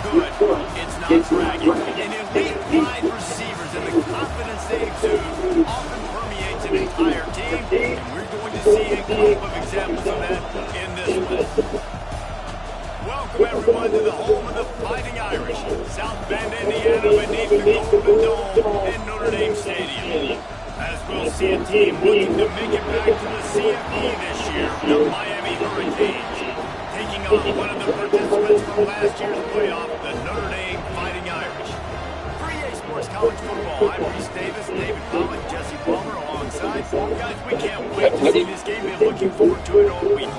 good, it's not bragging. And elite wide receivers and the confidence they exude often permeates an entire team, and we're going to see a couple of examples of that in this one. Welcome, everyone, to the home of the Fighting Irish, South Bend, Indiana, beneath the Golden Dome in Notre Dame Stadium. As we'll see a team looking to make it back to the CFP this year, the Miami Hurricanes, taking on one of the participants from last year's playoff, the Notre Dame Fighting Irish. For EA Sports College Football, I'm Reese Davis, David Pollock, Jesse Palmer alongside. Guys, we can't wait to see this game. Been looking forward to it all week.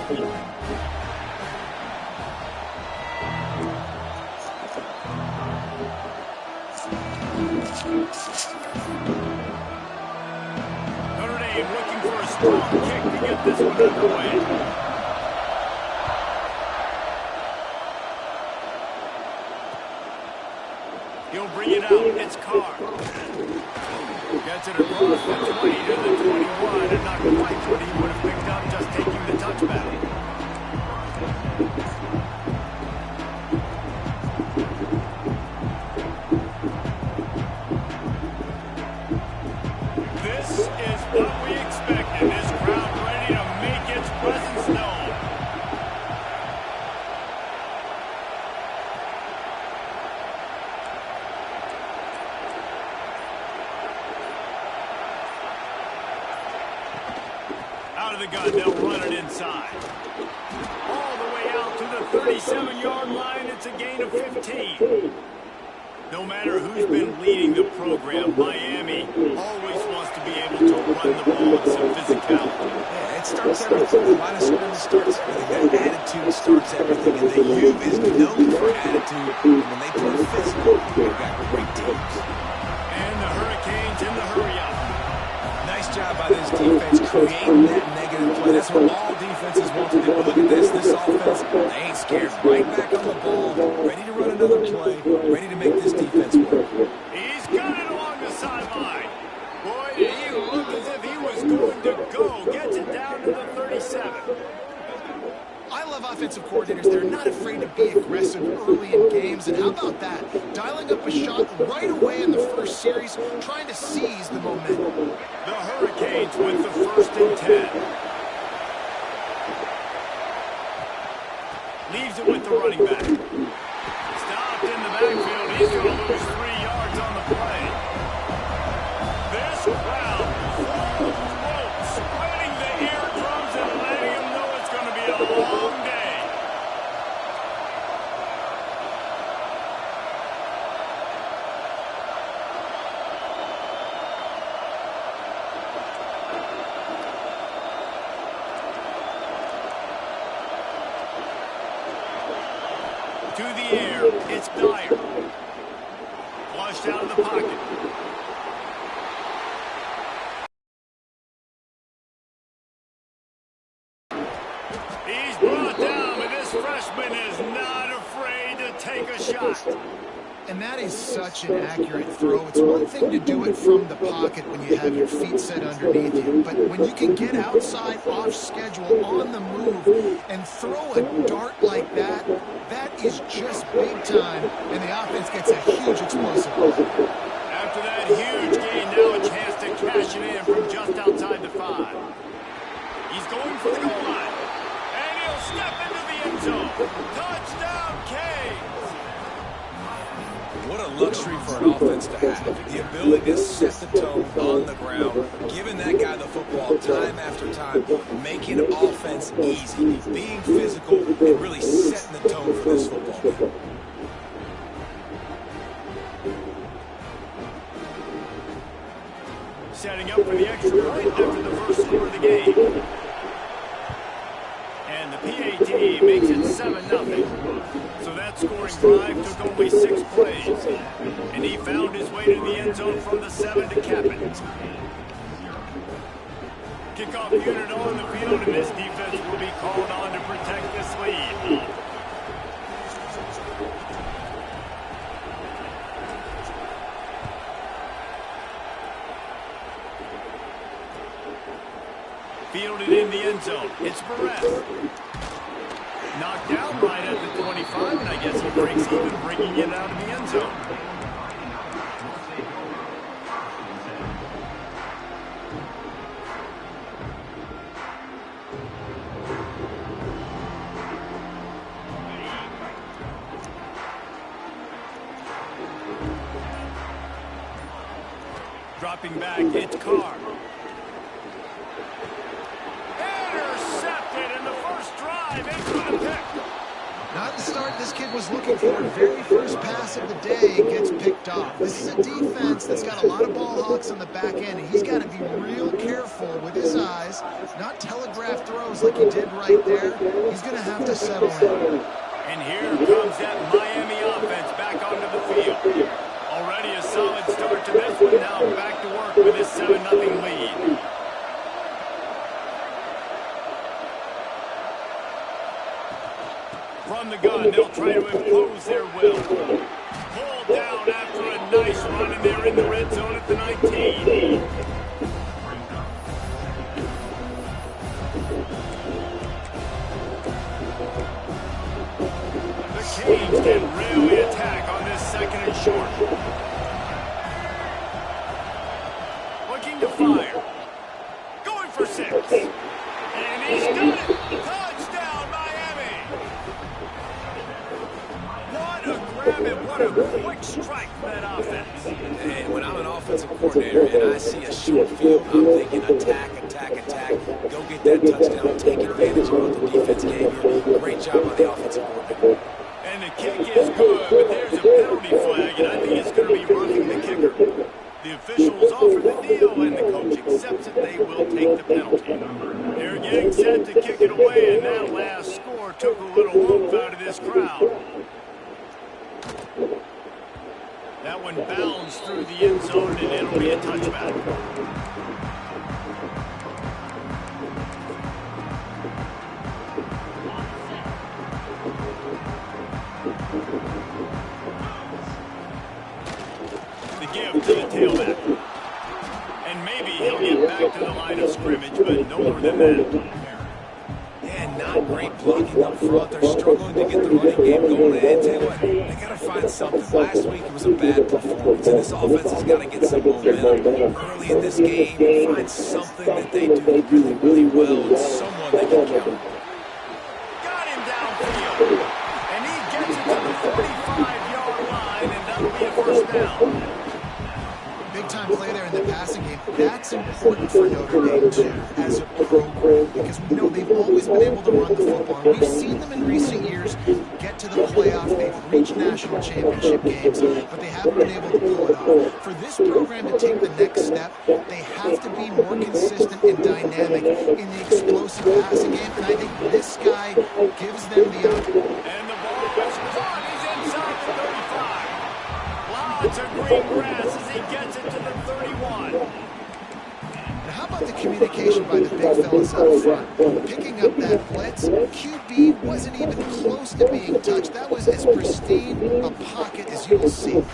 Notre Dame looking for a strong kick to get this one underway. He'll bring it out. It's Carr. Gets it across the 20 to the 21, and not quite what he would have picked up just taking the touchback. This is what we expected. This crowd ready to make its presence known. Out of the gun, they'll run it inside. All the way out to the 37-yard line. It's a gain of 15. No matter who's been leading the program, Miami always wants to be able to run the ball with some physicality. Yeah, it starts everything. The line of scrimmage starts everything. That attitude starts everything. And the U is known for attitude. And when they play physical, they've got great teams. And the Hurricanes in the hurry-up. Nice job by this defense creating that negative play. That's what all defenses want to do. But look at this. This offense, they ain't scared. Right back on the ball, ready to run another play, ready to make this defense work. He's got it along the sideline. Boy, did he look as if he was going to go. Gets it down to the 37. I love offensive coordinators. They're not afraid to be aggressive early in games. And how about that? Dialing up a shot right away in the first series, trying to seize the momentum. The Hurricanes with the 1st and 10. Leaves it with the running back. Stopped in the backfield. He's going to lose 3 yards on the play. This crowd full of ropes, spreading the eardrums and letting them know it's going to be a long day. To the air, it's Dyer. Flushed out of the pocket. He's brought down, but this freshman is not afraid to take a shot. And that is such an accurate throw. It's one thing to do it from the pocket when you have your feet set underneath you, but when you can get outside, off schedule, on the move, and throw a dart like that, that is just big time, and the offense gets a huge explosive. After that huge gain, now a chance to cash it in from just outside the 5. He's going for the goal line, and he'll step into the end zone. Touchdown, Canes! What a luxury for an offense to have. The ability to set the tone on the ground, giving that guy the football time after time, making offense easy, being physical, and really setting the tone for this football game. Setting up for the extra point after the first score of the game. And the PAT makes it 7-0. So that scoring drive took only 6 plays. And he found his way to the end zone from the 7 to cap it. Kickoff unit on the field, and this defense will be called on to protect this lead. Fielded in the end zone. It's Perez. Knocked down right at the 25. 5, and I guess he breaks even bringing it out of the end zone. Dropping back, it's Carr. Intercepted in the first drive, into the pick. Not the start this kid was looking for. Very first pass of the day gets picked off. This is a defense that's got a lot of ball hawks on the back end, and he's got to be real careful with his eyes, not telegraph throws like he did right there. He's going to have to settle in. And here comes that Miami offense back onto the field. Already a solid start to this one. Now back to work with this 7-0 lead. From the gun, they'll try to impose their will. Pulled down after a nice run, and they're in the red zone at the 19. The Canes can really attack on this 2nd and short. Looking to fire. Going for 6. And he's done it. Touchdown, Miami. What a grab and what a quick strike from that offense. And when I'm an offensive coordinator and I see a short field, I'm thinking attack, attack, attack. Go get that touchdown. Take advantage of what the defense gave you. Great job by the offensive coordinator. And the kick is good, but there's a penalty flag, and I think it's going to be roughing the kicker. The officials offer the deal, and the coach accepts it. They will take the penalty. They're getting set to kick it away, and that last score took a little oomph out of this crowd. That one bounced through the end zone, and it'll be a touchback. The give to the tailback. And maybe he'll get back to the line of scrimmage, but no more than that. Yeah, not great blocking up front. They're struggling to get the running game going. And tell you what, they got to find something. Last week it was a bad performance, and this offense has got to get some momentum early in this game. Find something that they do really, really well, and someone they can count on. Got him downfield. And he gets it to the 45-yard line, and that'll be a first down. Big-time play there in the passing game. That's important for Notre Dame, too, as a program, because we know they've always been able to run the football. And we've seen them in recent years get to the playoff. They've reached national championship games, but they haven't been able to pull it off. For this program to take the next step, they have to be more consistent and dynamic in the explosive passing game, and I think this guy gives them the opportunity. And the ball is caught. He's inside the 35. Lots of green grass as he gets it to the 31. Now, how about the communication by the big fellas up front? Picking up that blitz, QB wasn't even close to being touched. That was as pristine a pocket as you will see.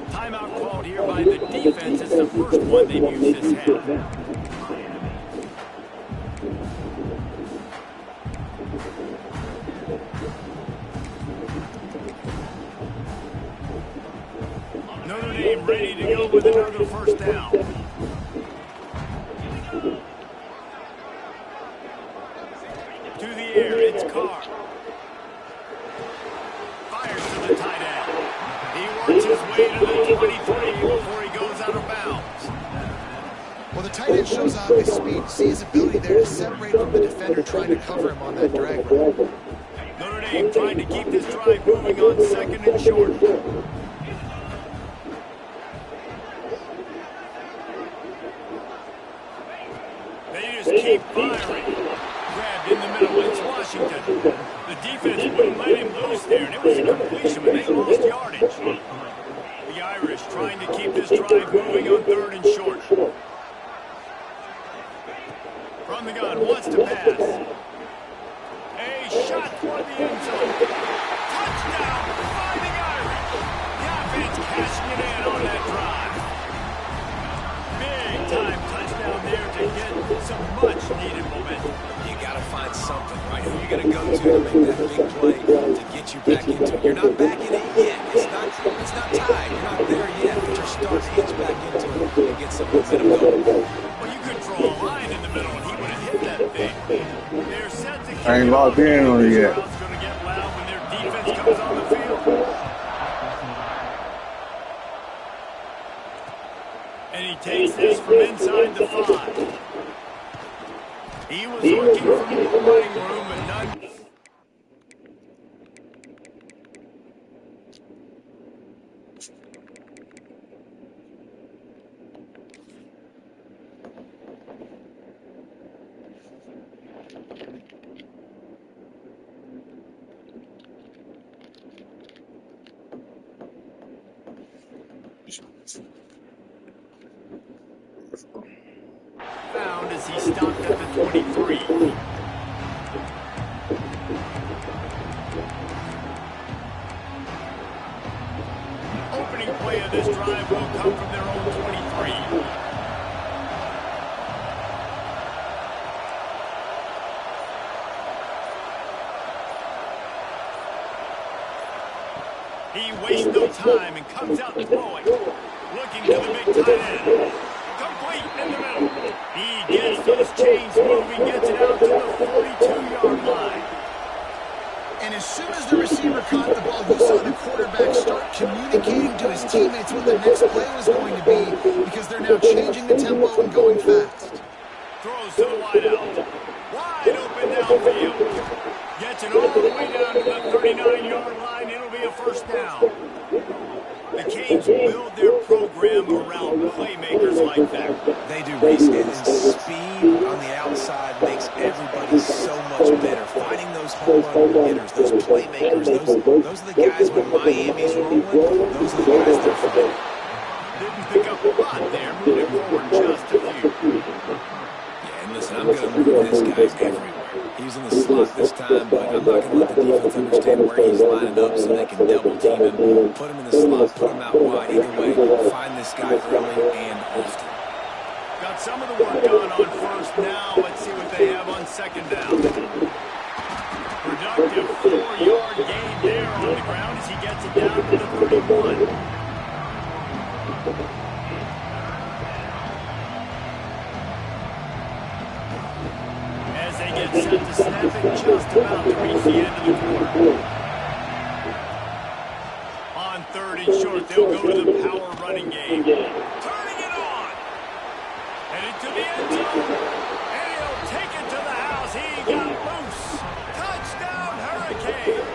Timeout called here by the defense. It's the first one they've used this half. Notre Dame ready to go with another first down. To the air, it's Carr. Fires to the tight end. He works his way to the 23 before he goes out of bounds. Well, the tight end shows off his speed. See his ability there to separate from the defender trying to cover him on that drag run. Notre Dame trying to keep this drive moving on 2nd and short. They just keep firing. Grabbed in the middle. It's Washington. The defense wouldn't let him loose there, and it was a completion, but they lost yardage. The Irish trying to keep this drive moving on 3rd and short. From the gun, wants to pass. A shot toward the end zone. Touchdown by the Irish. The offense cashing it in on that drive. Big time touchdown got to go to make that big play to get you back into it. You're not back in it yet. It's not tied. You're not there yet, but you're starting to inch back into it and get some momentum going. Well, you could draw a line in the middle, and he would have hit that thing. They're set to kick I ain't it locked off. in on it This yet. crowd's going to get loud when their defense comes on the field. And he takes this from inside the 5. He was looking for more running room, but none. Found as he stopped at the 23. Opening play of this drive will come from their own 23. He wastes no time and comes out throwing. Looking to the big tight end. Complete in the middle. He gets those chains moving, gets it out to the 42-yard line. And as soon as the receiver caught the ball, you saw the quarterback start communicating to his teammates what the next play was going to be, because they're now changing the tempo and going fast. Throws to the wideout. Wide open downfield. Gets it all the way down to the 39-yard line. It'll be a first down. The Canes build their program around playmakers like that. They do, Reese, and speed on the outside makes everybody so much better. Finding those home run hitters, those playmakers, those are the guys when Miami's rolling, those are the guys they're finding. Didn't pick up a lot there, moving forward just a few. Yeah, and listen, I'm going to move this guy everywhere. He's in the slot this time, but I'm not going to let the defense understand where he's lining up so they can double team him, put him in the slot, put him out wide. Either way, find this guy early and often. Got some of the work done on first. Now let's see what they have on second down. Productive 4-yard gain there on the ground as he gets it down to the 31. As they get set to snap it, just about to reach the end of the quarter. On 3rd and short, they'll go to the power running game. Turning it on. Headed to the end zone. And he'll take it to the house. He got loose. Touchdown, Hurricane.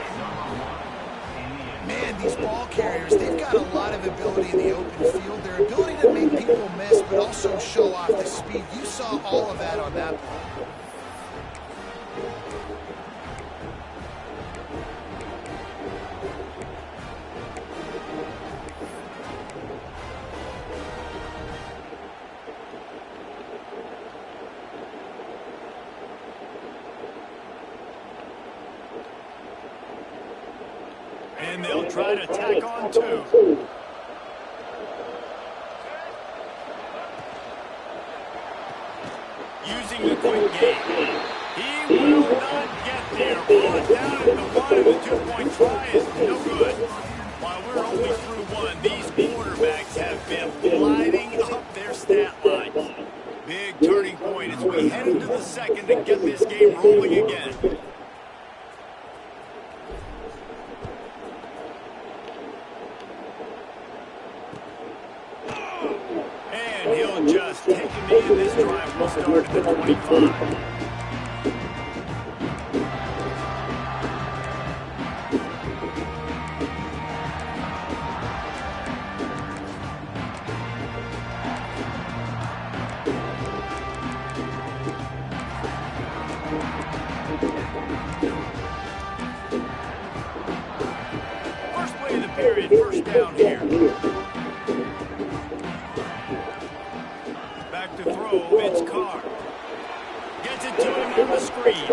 Man, these ball carriers, they've got a lot of ability in the open field. Their ability to make people miss, but also show off the speed. You saw all of that on that play. And they'll try to tack on 2. Using the quick game. He will not get there. Brought down at the 1, and the 2-point try is no good. While we're only through 1, these quarterbacks have been lighting up their stat lines. Big turning point as we head into the second and get this game rolling again. And he'll just take a knee, and this drive will start at the 25. First play of the period, first down here. Back to throw, it's Carr. Gets it to him on the screen.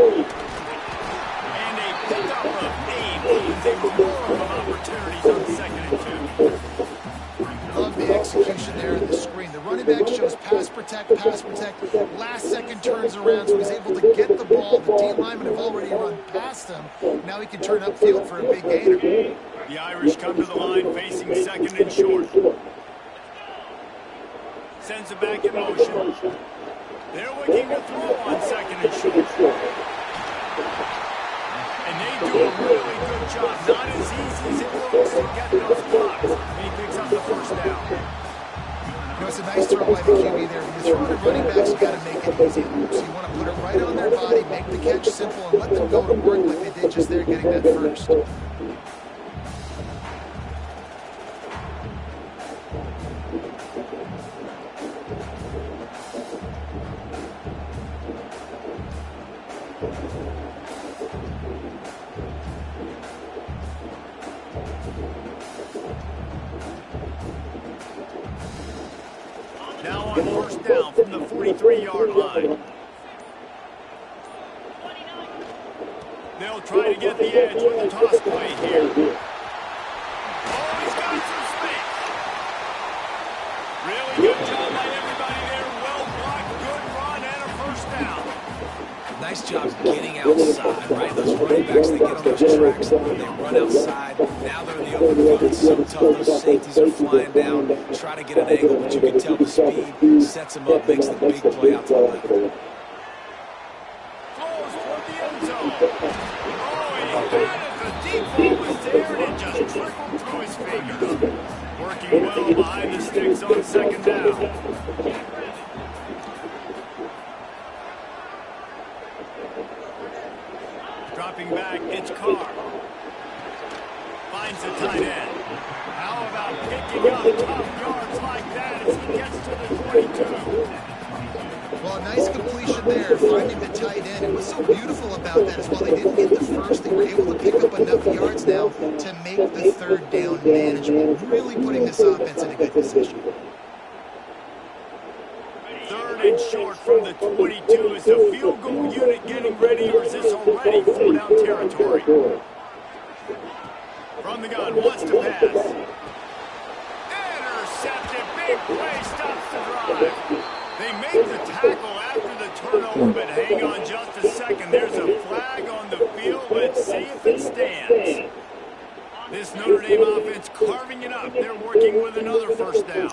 And a pickup of 8 opens a world of opportunities on 2nd and 2. Love the execution there in the screen. The running back shows pass protection. pass protect. Last second turns around, so he's able to get the ball. The D linemen have already run past him. Now he can turn upfield for a big gainer. The Irish come to the line facing second and short. Sends it back in motion. They're looking to throw on second and short. And they do a really good job. Not as easy as it looks to get those blocks. And he picks up the first down. You know, it's a nice throw by the QB there. When you're throwing to running backs, you got to make it easy. So you want to put it right on their body, make the catch simple, and let them go to work like they did just there getting that first. Now on first down from the 43-yard line. They'll try to get the edge with the toss play here. Oh, he's got some space. Really good job by everybody there. Well blocked, good run, and a first down. Nice job getting outside, right? Those running backs, they get on those tracks, they run outside. Now they're in the open field. It's so tough. Those safeties are flying down, try to get an angle, but you can tell the speed sets them up, makes the big play out to the left. Throws toward the end zone. Oh, and he had it. The deep ball was there, and it just trickled through his fingers. Working well behind the sticks on second down. Dropping back, it's Carr. Finds the tight end. How about picking up tough yards like that as he gets to the 22? Well, a nice completion there, finding the tight end. And what's so beautiful about that is while they didn't get the first, they were able to pick up enough yards now to make the third down manageable, really putting this offense in a good position. Third and short from the 22. Is the field goal unit getting ready, or is this already 4-down territory? From the gun, wants to pass. Intercepted, big play, stops the drive. They make the tackle after the turnover, but hang on just a second. There's a flag on the field. Let's see if it stands. This Notre Dame offense carving it up. They're working with another first down.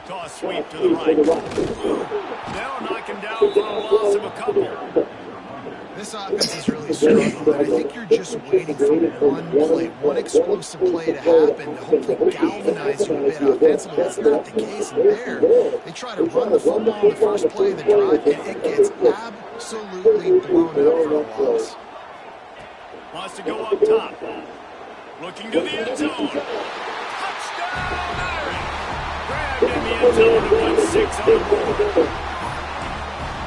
Toss sweep to the right. They'll knock him down for a loss of a couple. This offense is really struggling, but I think you're just waiting for one play, one explosive play to happen to hopefully galvanize you a bit offensively. That's not the case there. They try to run the football on the first play of the drive, and it gets absolutely blown up for a loss. Wants to go up top. Looking to the end zone. Touchdown, Irish! Grabbed in the end zone to put 6 on the board.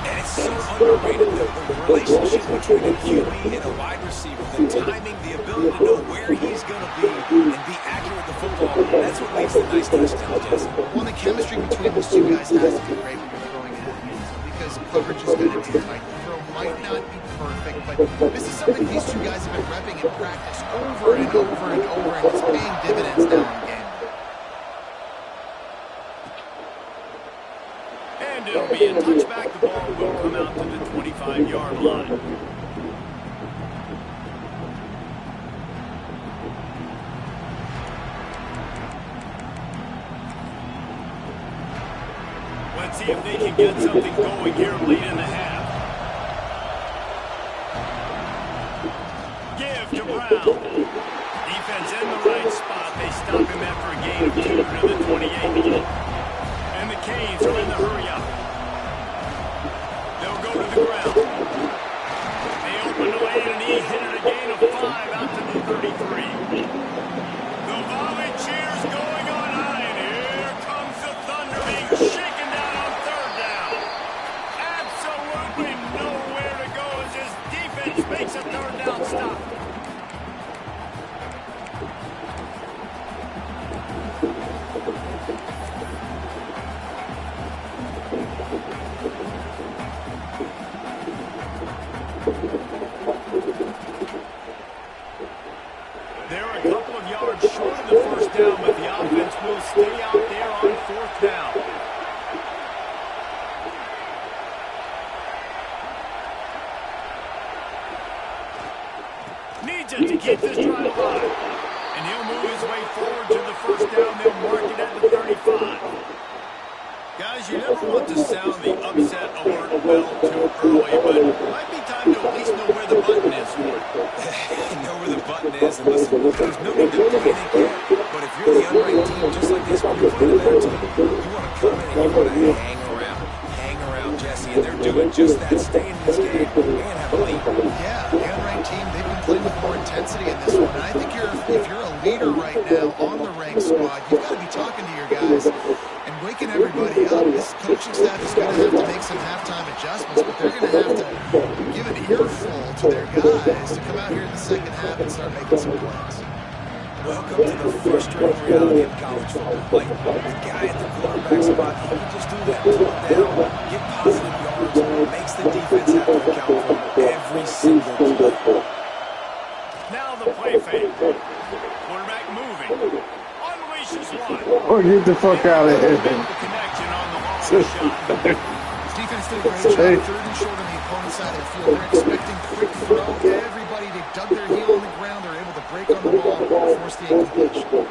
And it's so underrated, the relationship between a QB and a wide receiver, the timing, the ability to know where he's going to be and be accurate with the football, that's what makes the nice touchdown, Jesse. Well, the chemistry between those two guys has to be great when you're throwing it at him, because coverage is going to be right. The throw might not be perfect, but this is something these two guys have been repping in practice over and over and over, and it's paying dividends now in the game. And it'll be a touchback. The ball will come out to the 25-yard line. Let's see if they can get something going here late in the half. Give to Brown. Defense in the right spot. They stop him after a gain of 2 to the 28. And the Canes are in the hurry-up. They'll go to the ground. They open the lane, and he hit it a gain of 5 out to the 33. The volley cheers going on high, and here comes the Thunder being shaken down on third down. Absolutely nowhere to go as his defense makes a third down stop. They're a couple of yards short of the first down, but the offense will stay out there on fourth down. Needs it to keep this drive alive. And he'll move his way forward to the first down. They'll mark it at the 35. Guys, you never want to sound the upset alert well too early, but it might be time to at least know where the button is for it. Know where the button is, and listen, there's no need to panic yet, but if you're the unranked team just like this, when you're playing a better team, you want to come in and you want to hang around, Jesse, and they're doing just that, staying in this game and have a lead. Yeah, the unranked team, they've been playing with more intensity in this one, and I think if you're a leader right now on the ranked squad, you've got to be talking to your guys and waking everybody up. This coaching staff is going to have to make some halftime adjustments, but they're going to have to give an earful to their guys to come out here in the second half and start making some plays. Welcome to the frustrating reality of college football. Like, the guy at the quarterback spot, he can just do that, pull it down, get positive yards, makes the defense have to account for every single play. Now the play fake. Quarterback moving. Unleashes one. Oh, get the fuck out of here. Connection on the long shot. This defense did a great job, third and short on the opponent's side of the field. They're expecting quick throw. Everybody, they dug their heel on the ground. They're able to break on the ball, force the incompletion.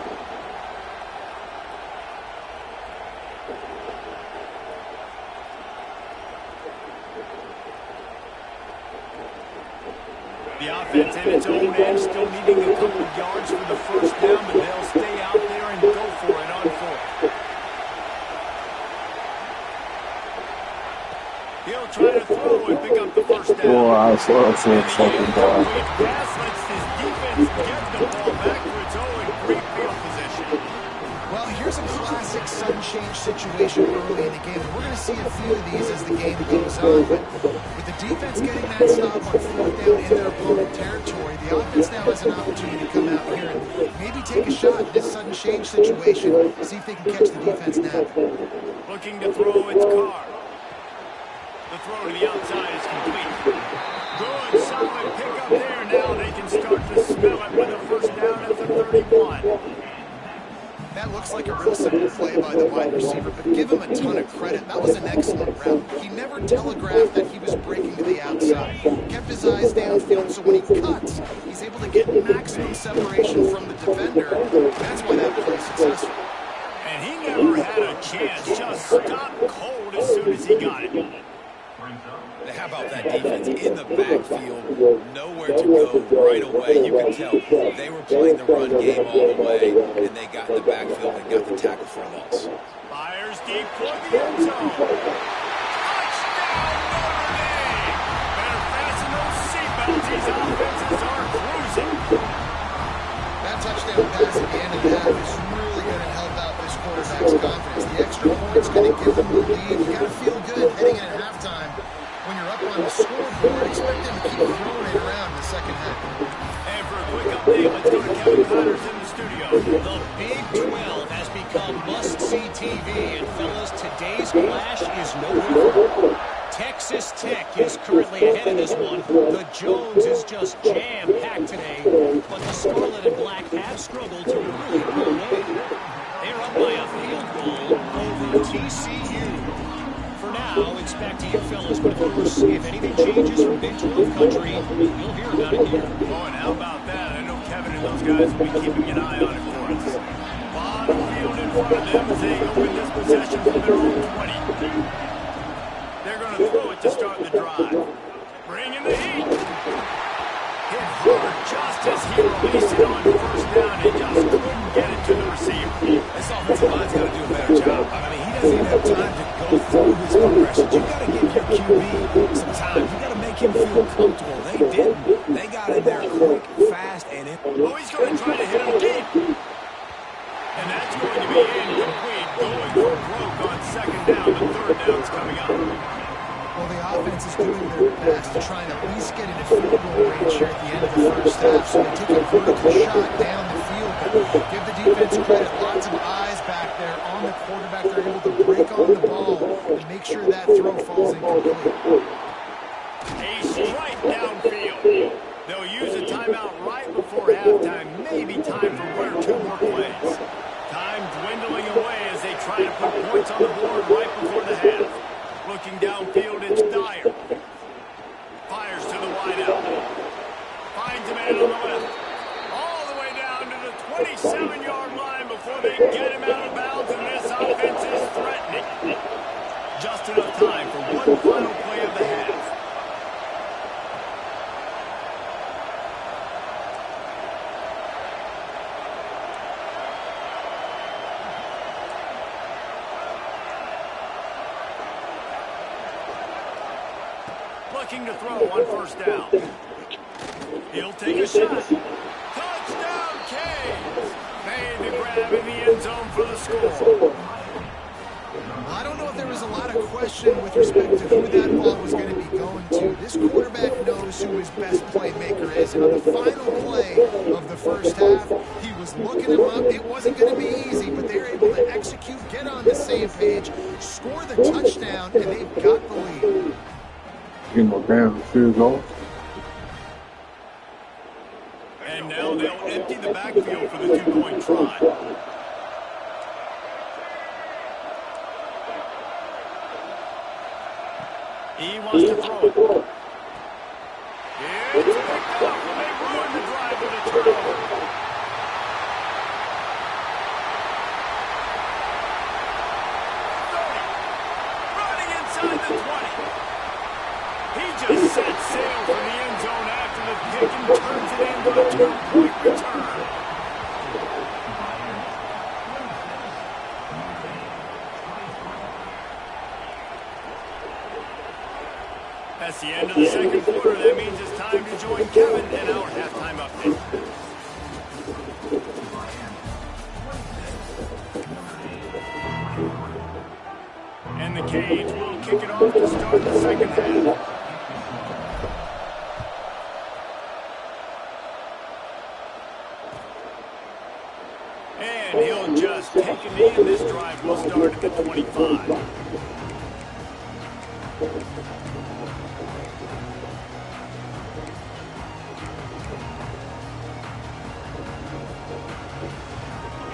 The offense in its own end, still needing a couple of yards for the first down, but they'll stay out there and go for it on fourth. He'll try to throw and pick up the first down. Oh, I saw something down. Pass lets his defense get the ball back to its own in great field position. Well, here's a classic sudden change situation early in the game. We're going to see a few of these as the game goes on. But with the defense getting that stop on fourth down in their opponent territory, the offense now has an opportunity to come out here and maybe take a shot at this sudden change situation, see if they can catch the defense now. Looking to throw its car. The throw to the outside is complete. Good, solid pickup there. Now they can start to smell it with a first down at the 31. That looks like a real simple play by the wide receiver, but give him a ton of credit. That was an excellent route. He never telegraphed that he was breaking to the outside. Kept his eyes downfield, so when he cuts, he's able to get maximum separation from the defender. That's why that play is successful. And he never had a chance. Just stopped cold as soon as he got it. How about that defense in the backfield? Nowhere to go right away. You can tell they were playing the run game all the way, and they got in the backfield and got the tackle for a loss. Fires deep for the end zone. Touchdown, Notre Dame! Better fasten those seatbelts. These offenses are cruising. That touchdown pass at the end of the half is really going to help out this quarterback's confidence. The extra point's going to give them the lead. You got to feel good heading in at halftime. When you're up on the scoreboard, expect them to keep throwing it around in the second half. And for a quick update, let's go to Kevin Connors in the studio. The Big 12 has become must-see TV, and fellas, today's clash is no different. Texas Tech is currently ahead in this one. The Jones is just jam-packed today, but the Scarlet and Black have struggled to really pull away. They're up by a field goal over TCU. For now, it's back to you fellas, but of course, if anything changes from Big 12 country, you'll hear about it here. Oh, and how about that? I know Kevin and those guys will be keeping an eye on it for us. Bottom field in front of them as they open this possession from their own 20. They're going to throw it to start the drive. Bring in the heat. Hit hard just as he released it on first down and just couldn't get it to the receiver. This offensive line's got to do a better job. I mean, he doesn't even have time to go through his progressions. You got to give your QB some time. You got to make him feel comfortable. They didn't. They got in there quick, fast, and it. Oh, he's going to try to hit him deep. And that's going to be incomplete. Going for broke on second down. The third down's coming up. Well, the offense is doing their best to try and at least get into field goal range here at the end of the first half. So they take a vertical shot down the field. But give the defense credit. Lots of eyes back there on the quarterback. They're able to break on the ball and make sure that throw falls incomplete. A strike downfield. They'll use a timeout right before before halftime. Maybe time for one or two more plays. Time dwindling away as they try to put points on the board right before the half. Looking downfield, it's Dyer. Fires to the wideout. Finds a man on the left. All the way down to the 27-yard line before they get him out of bounds, and this offense is threatening. Just enough time for one final play of the half. Looking to throw on first down. He'll take a shot. Touchdown, Canes! Made the grab in the end zone for the score. Well, I don't know if there was a lot of question with respect to who that ball was going to be going to. This quarterback knows who his best playmaker is, and on the final play of the first half, he was looking him up. It wasn't going to be easy, but they were able to execute, get on the same page, score the touchdown, and they've got the lead. You know, damn, field goal. And now they'll empty the backfield for the two-point try. He wants to throw it. It's picked up, and they ruined the drive with a turnover. Running inside the 20. He just set sail for the end zone after the pick and turns it into a two-point return. That's the end of the second quarter. That means it's time to join Kevin in our halftime update. And the Canes will kick it off to start the second half. And he'll just take a knee, and this drive will start at the 25.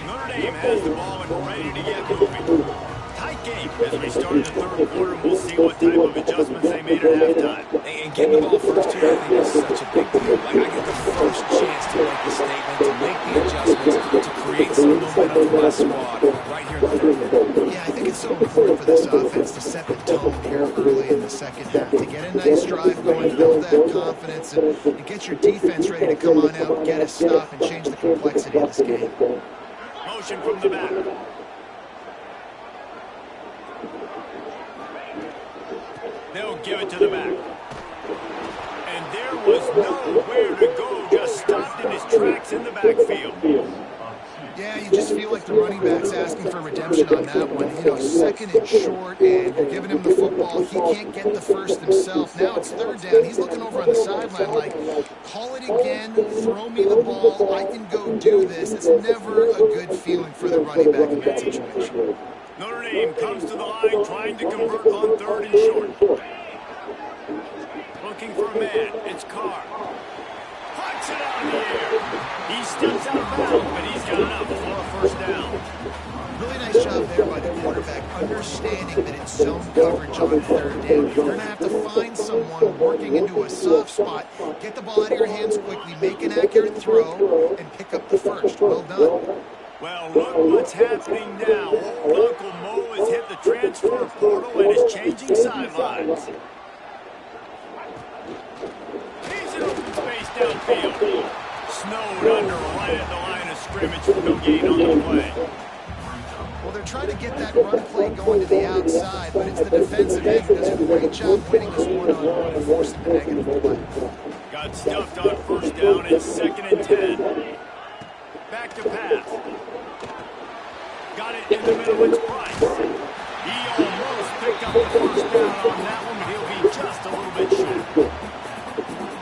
Notre Dame has the ball and ready to get moving. Tight game as we start the third quarter, and we'll see what type of adjustments they made at halftime. And getting the ball first here, I think, is such a big deal. Like, I get the first chance to make a statement, to make the adjustments, to create some momentum for my squad right here in the third quarter. Yeah, I think it's so important for this offense to set the tone here early in the second half, to get a nice drive going, build that confidence, and get your defense ready to come on out, get a stop, and change the complexity of this game. Motion from the back. They'll give it to the back. And there was nowhere to go, just stopped in his tracks in the backfield. Yeah, you just feel like the running back's asking for redemption on that one. You know, second and short, and you're giving him the football. He can't get the first himself. Now it's third down. He's looking over on the sideline like, call it again, throw me the ball, I can go do this. It's never a good feeling for the running back in that situation. Notre Dame comes to the line trying to convert on third and short. Looking for a man. It's Carr. Puts it out in the air. He steps out of bounds, but he's got enough for a first down. Really nice job there by the quarterback, understanding that it's zone coverage on third down. You're going to have to find someone working into a soft spot, get the ball out of your hands quickly, make an accurate throw, and pick up the first. Well done. Well, look what's happening now. Old Uncle Mo has hit the transfer portal and is changing sidelines. He's in open space downfield. Snowed under right at the line of scrimmage for no gain on the play. Well, they're trying to get that run play going to the outside, but it's the defensive end who does a great job winning this one-on-one and forcing the negative play. Got stuffed on first down. It's 2nd and 10. Back to pass. Got it in the middle. It's Price. He almost picked up the first down on that one, but he'll be just a little bit short.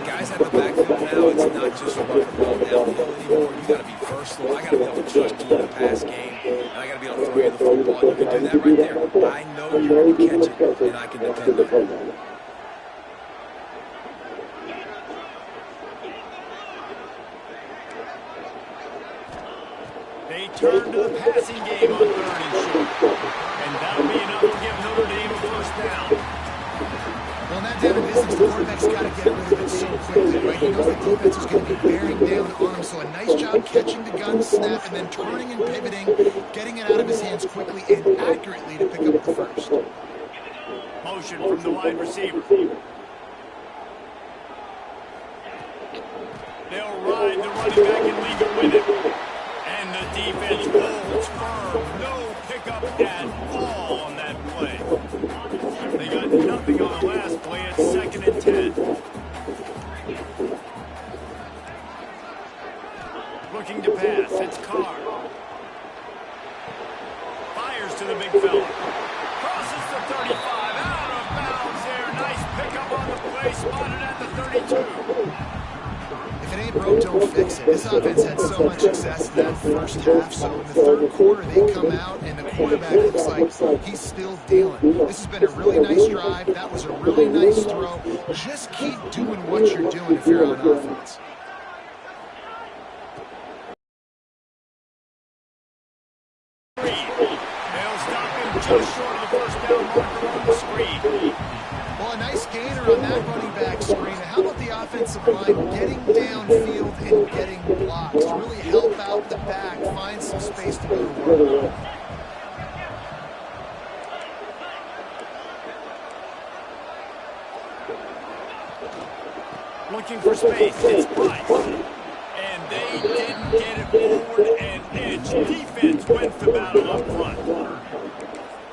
Guys out of the backfield now, it's not just run the ball downhill anymore. You got to be versatile. I got to be able to trust you in the pass game, and I got to be able to throw you the football. You can do that right there. I know you're going to catch it, and I can depend on it. They turn to the passing game on 3rd and short. And that'll be enough to give Notre Dame a first down. Well, now down in business, the quarterback's got to get rid of it so quickly, right? He knows the defense is going to be bearing down on him, so a nice job catching the gun snap and then turning and pivoting, getting it out of his hands quickly and accurately to pick up the first. Motion from the wide receiver. They'll ride the running back and leave it with him. And the defense holds firm. No pickup at all on that play. They got nothing on the last play at 2nd and 10. Looking to pass. It's Carr. Fires to the big fella. Crosses the 35. Out of bounds there. Nice pickup on the play. Spotted at the 32. If it ain't broke, don't fix it. This offense had so much success in that first half, so in the third quarter they come out and the quarterback looks like he's still dealing. This has been a really nice drive. That was a really nice throw. Just keep doing what you're doing if you're on offense. They'll stop him just short of the first down marker on the screen. Well, a nice gainer on that running back screen. How about the offensive line getting downfield and getting blocks to really help out the back, find some space to go to work. Looking for space. It's Price. And they didn't get it forward an inch. Defense wins the battle up front.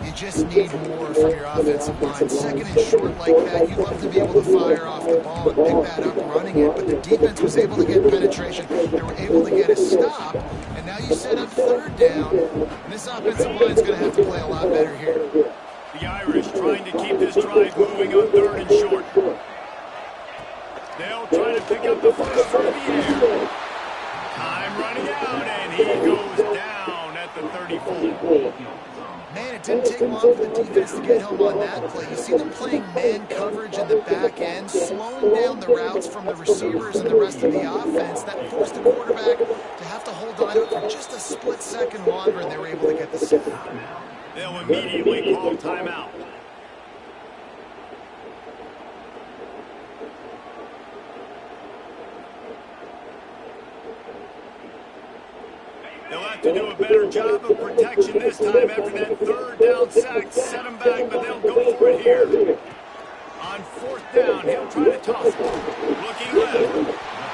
You just need more from your offensive line. 2nd and short like that, you'd love to be able to fire off the ball and pick that up running it, but the defense was able to get penetration. They were able to get a stop, and now you set up 3rd down, and this offensive line is going to have to play a lot better here. The Irish trying to keep this drive moving on 3rd and short. They'll try to pick up the first through the air. Time running out, and he goes down at the 34. Man, it didn't take long for the defense to get home on that play. You see them playing man coverage in the back end, slowing down the routes from the receivers and the rest of the offense. That forced the quarterback to have to hold on to it for just a split second longer, and they were able to get the sack. They'll immediately call timeout. They'll have to do a better job of protection this time after that 3rd down sack. Set them back, but they'll go for it here. On 4th down, he'll try to toss it. Looking left.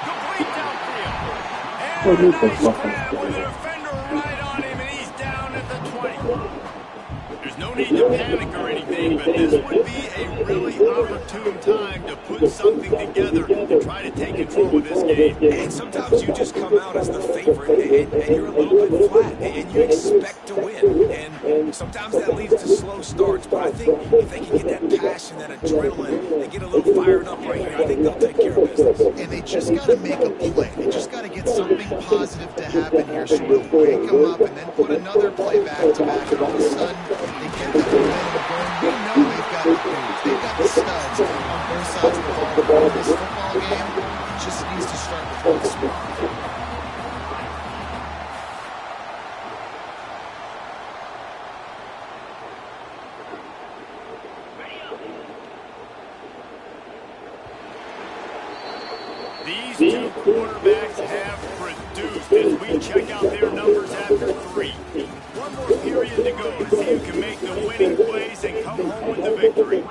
Complete downfield. And a nice grab with a defender right on him, and he's down at the 20. There's no need to panic or anything, but this would be a really opportune time to put something together to try to take control of this game. And sometimes you just come out as the favorite, and you're a little bit flat, and you expect to win. And sometimes that leads to slow starts, but I think if they can get that passion, that adrenaline, and get a little fired up right here, I think they'll take care of business. And they just got to make a play. They just got to get something positive to happen here, sort of wake them up and then put another play back to back, and all of a sudden they get the momentum going. We know they've got the dudes. They've got the studs on both sides of the ball. In this football game, it just needs to start with one spot. These two quarterbacks have produced as we check out their numbers after 3. One more period to go to see who can make the winning plays and come home with the victory.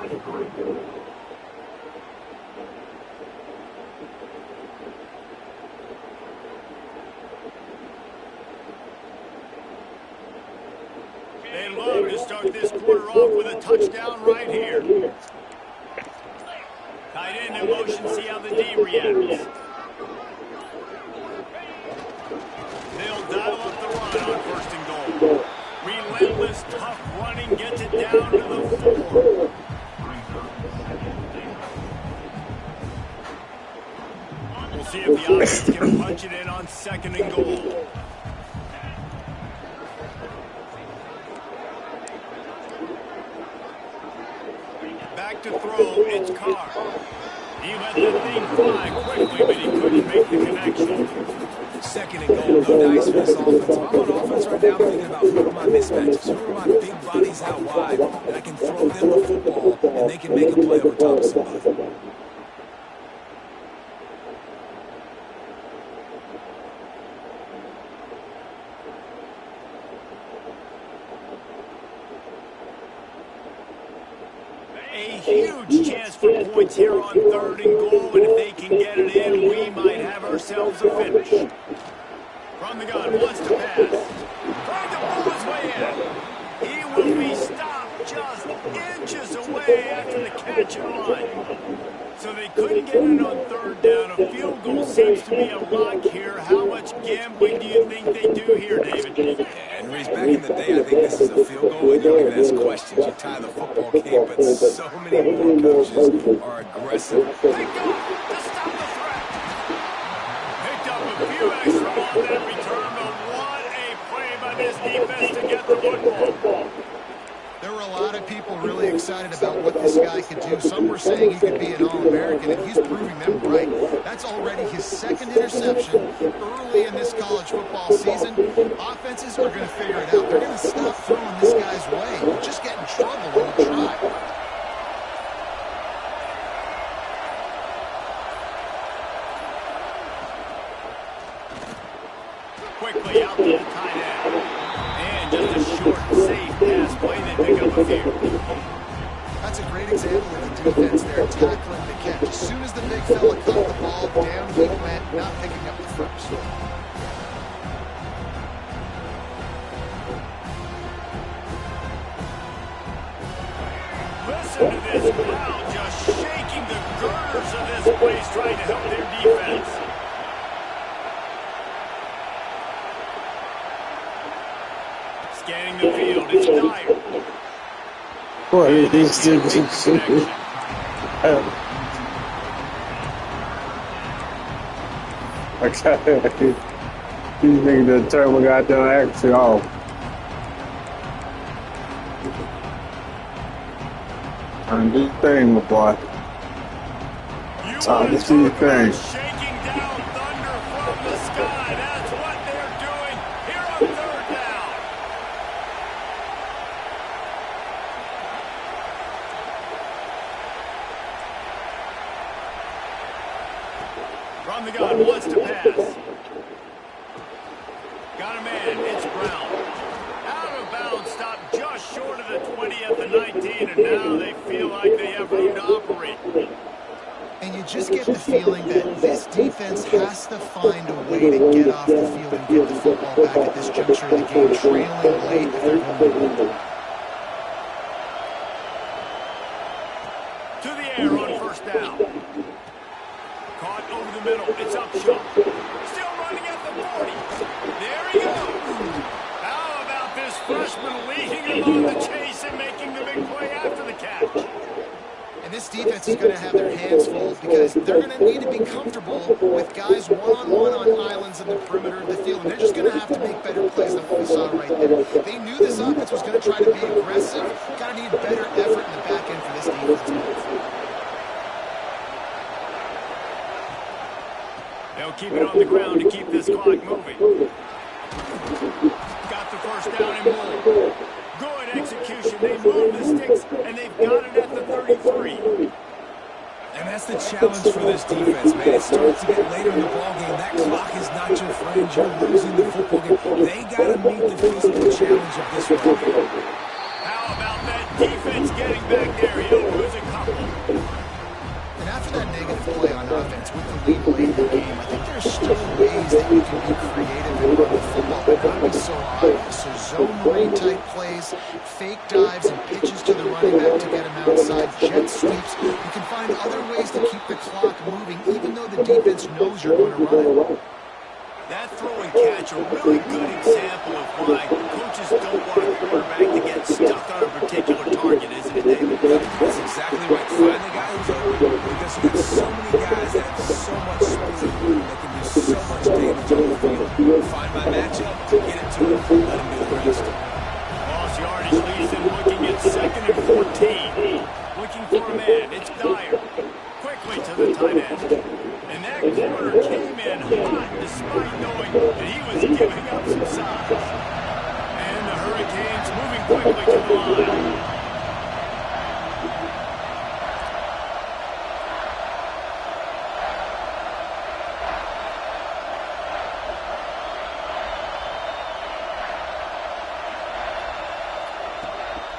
They love to start this quarter off with a touchdown right here. Tight end in motion, see how the D reacts. They'll dial up the run on 1st and goal. Relentless, tough running gets it down to the 4. We'll see if the offense can punch it in on 2nd and goal. Back to throw, it's Carr. He let the thing fly quickly, but he couldn't make the connection. second and goal. No dice for this offense. If I'm on offense right now, I'm thinking about who are my mismatches, who are my big bodies out wide, and I can throw them the football, and they can make a play over top of somebody. A huge chance for points here on 3rd and goal, and if they can get it in, we might have ourselves a finish. From the gun, wants to pass. Trying to pull his way in. He will be stopped just inches away after the catch on. So they couldn't get it on 3rd down. A field goal seems to be a lock here. How much gambling do you think they do here, David? And Reese, back in the day, I think this is a field goal, and you don't even ask questions. You tie the football game, but so many more coaches are aggressive. Picked up to stop the threat. Picked up a few extra on that return, but what a play by this defense to get the football. There were a lot of people really excited about what this guy could do. Some were saying he could be an All-American, and he's proving them right. That's already his 2nd interception early in this college football season. Offenses are going to figure it out. They're going to stop throwing this guy's way. He'll just get in trouble when he tries. Quickly out to the tight end. And just a short, safe pass play. They pick up a few. That's a great example of the defense there tackling the catch. As soon as the big fella caught the ball, down he went, not picking up the first. Listen to this crowd just shaking the girders of this place, trying to help their defense. Scanning the field, it's Dyer. Boy, these niggas that turn got done actually off. Time to do the thing, my boy. Time to see the thing. Shaking down thunder from the sky. That's what they're doing here on 3rd down. From the gun, wants to pass. Got a man, it's Brown. Out of bounds, stopped just short of the 20 at the 19, and now they feel like they have room to operate. And you just get the feeling that this defense has to find a way to get off the field and get the football back at this juncture of the game, trailing late if they're going to win. To the air on 1st down. Caught over the middle. It's Upshaw. Still running at the 40. There he goes. How about this freshman leading him on the chase and making the big play after the catch? And this defense is going to have their hands full because they're going to need to be comfortable with guys one-on-one on islands in the perimeter of the field. And they're just going to have to make better plays than what we saw right there. They knew this offense was going to try to be aggressive. Got to need better effort in the back end for this defense move. They'll keep it on the ground to keep this clock moving. Got the 1st down and more. Good execution. They move the sticks, and they've got it at the 33. And that's the challenge for this defense, man. It starts to get later in the ballgame. That clock is not your friend. You're losing the football game. They got to meet the physical challenge of this one. How about that defense getting back there? He'll lose a couple. And after that negative play on offense with the lead late in the game, I think there's still ways that you can be creative and run the football, but not be so obvious. So zone read type plays, fake dives and pitches to the running back to get him outside, jet sweeps. You can find other ways to keep the clock moving, even though the defense knows you're going to run it. That throw and catch, a really good example of why coaches don't want a quarterback to get stuck on a particular target, isn't it, David? That's exactly right. Find the guy who's open because you got so many guys that have so much speed that can do so much damage on the field. Find my matchup, get it to him, let him do the rest. Lost yardage leads them looking at 2nd and 14. Looking for a man, it's Dyer. Quickly to the tight end. And that corner came in hot despite knowing And he was giving up some size. And the Hurricanes moving quickly to the line.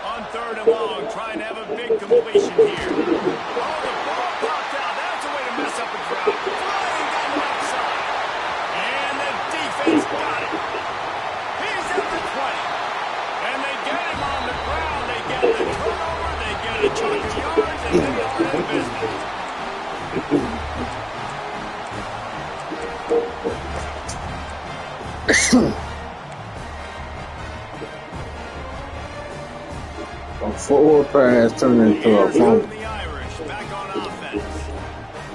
On 3rd and long, trying to have a big completion here. Oh, the ball popped out. That's a way to mess up a crowd. Flying down the outside. And the defense got it. He's at the 20. And they get him on the ground. They get the turnover. They get a chunk of yards. And they are in business. A forward pass turned into a Here's fumble. the Irish back on offense.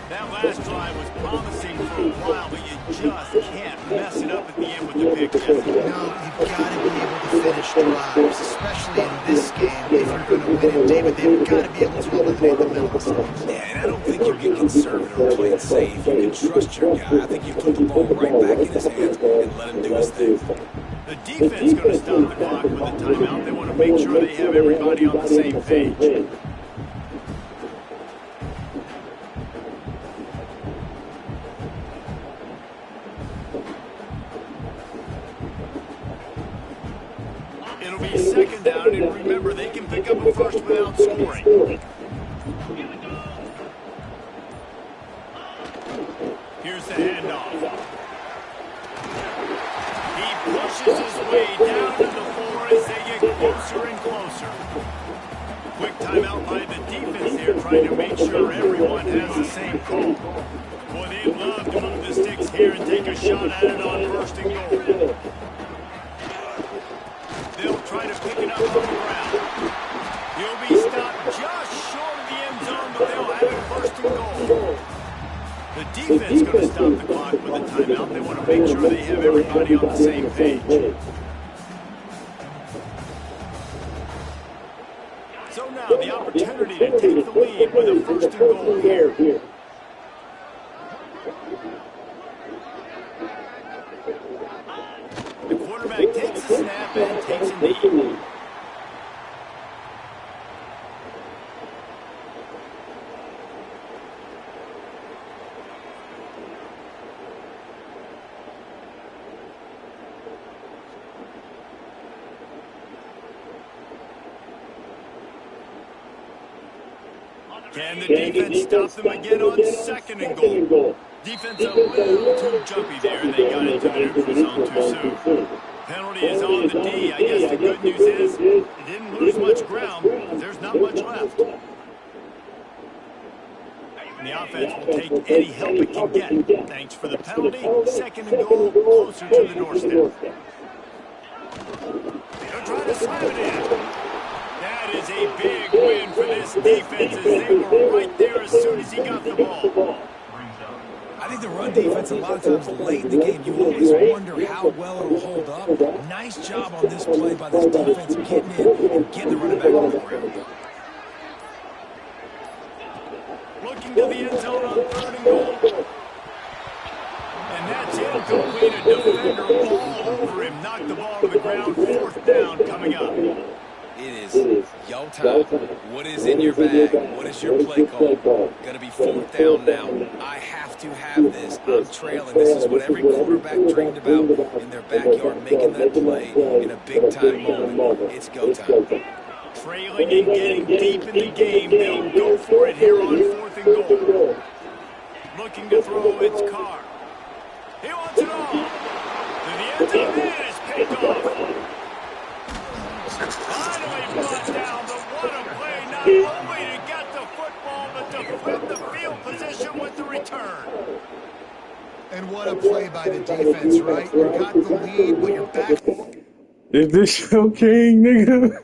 That last drive was promising for a while, but you just can't mess it up at the end with the pick, Jesse. No, you've got to be able to finish drives, especially in this game. If you're going to win it, David, they've got to be able to eliminate the mental mistakes. Yeah, and I don't think you get conservative or play it safe. You can trust your guy. I think you put the ball right back in his hands and let him do his thing. The defense going to stop the clock with a timeout. They want to make sure they have everybody on the same page. It'll be 2nd down, and remember, they can pick up a first without scoring. Here's the handoff. He pushes his way down to the floor as they get closer and closer. Quick timeout by the defense there, trying to make sure everyone has the same call. Boy, they'd love to move the sticks here and take a shot at it on 1st and goal. They'll try to pick it up on the ground. He'll be stopped just short of the end zone, but they'll have it 1st and goal. The defense going to stop the clock with a timeout. They want to make sure they have everybody on the same page. So now the opportunity to take the lead with a 1st and goal here. The quarterback takes the snap and takes a knee. Can the defense stop them again on 2nd and goal? Defense a little too jumpy there, and they got into the neutral zone too soon. Penalty is on the D. I guess the good news is it didn't lose much ground. There's not much left. And the offense will take any help it can get. Thanks for the penalty. 2nd and goal, closer to the doorstep. They'll try to slam it in. That is a big win for this defense as they were right there as soon as he got the ball. I think the run defense, a lot of times late in the game, you always wonder how well it'll hold up. Nice job on this play by this defense getting in and getting the running back on the ground. Looking to the end zone on 3rd and goal. And that's incomplete. A defender all over him. Knocked the ball to the ground. 4th down coming up. It is yo time. What is in your bag? What is your play call? Going to be 4th down now. I have to have this. I'm trailing. This is what every quarterback dreamed about in their backyard, making that play in a big-time moment. It's go time. Trailing and getting deep in the game. They'll go for it here on 4th and goal. Looking to throw, it's Carr. He wants it all. To the end zone, it is picked off. Finally brought down, but what a play, not only to get the football, but to flip the field position with the return. And what a play by the defense, right? You got the lead, but you're back. Is this your king, nigga?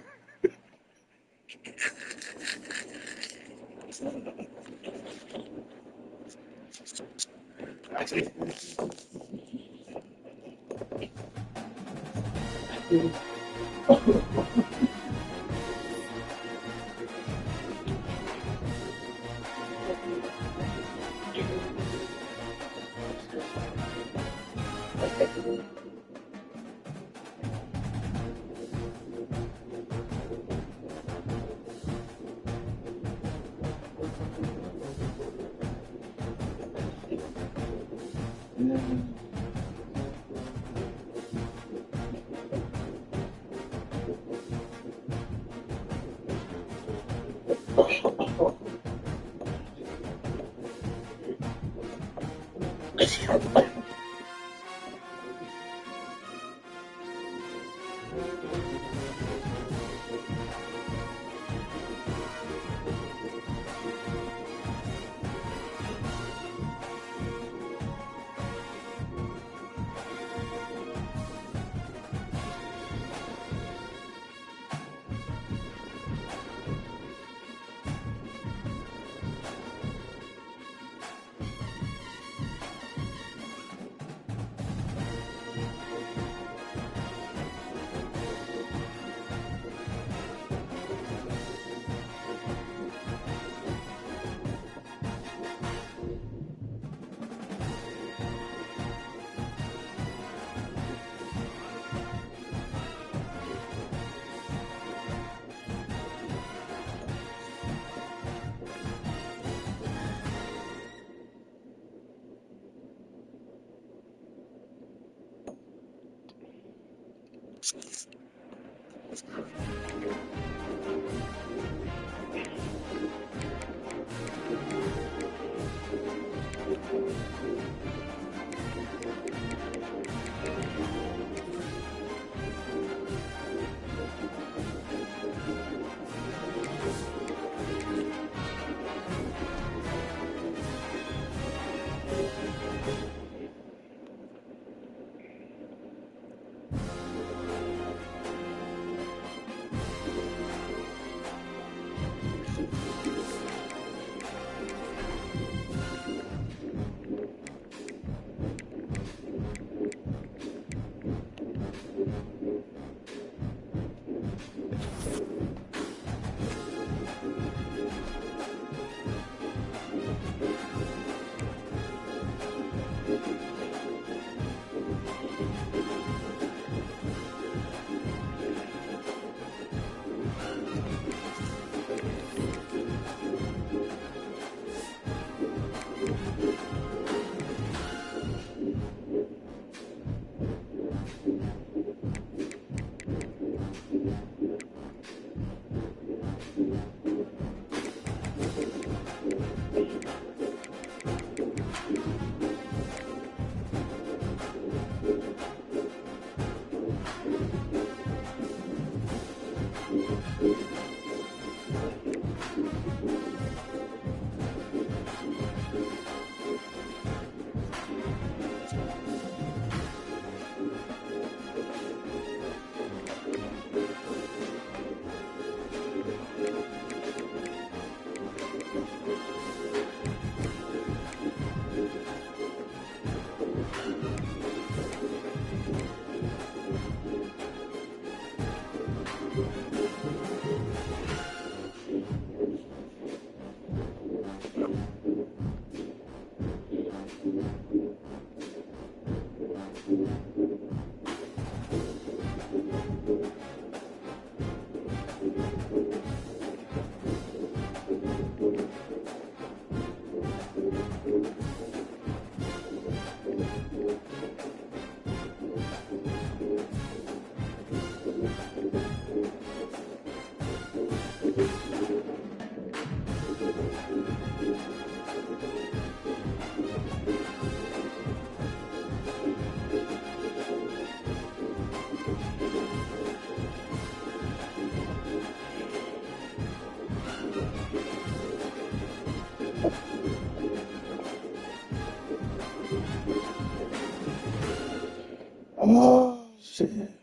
Oh, shit.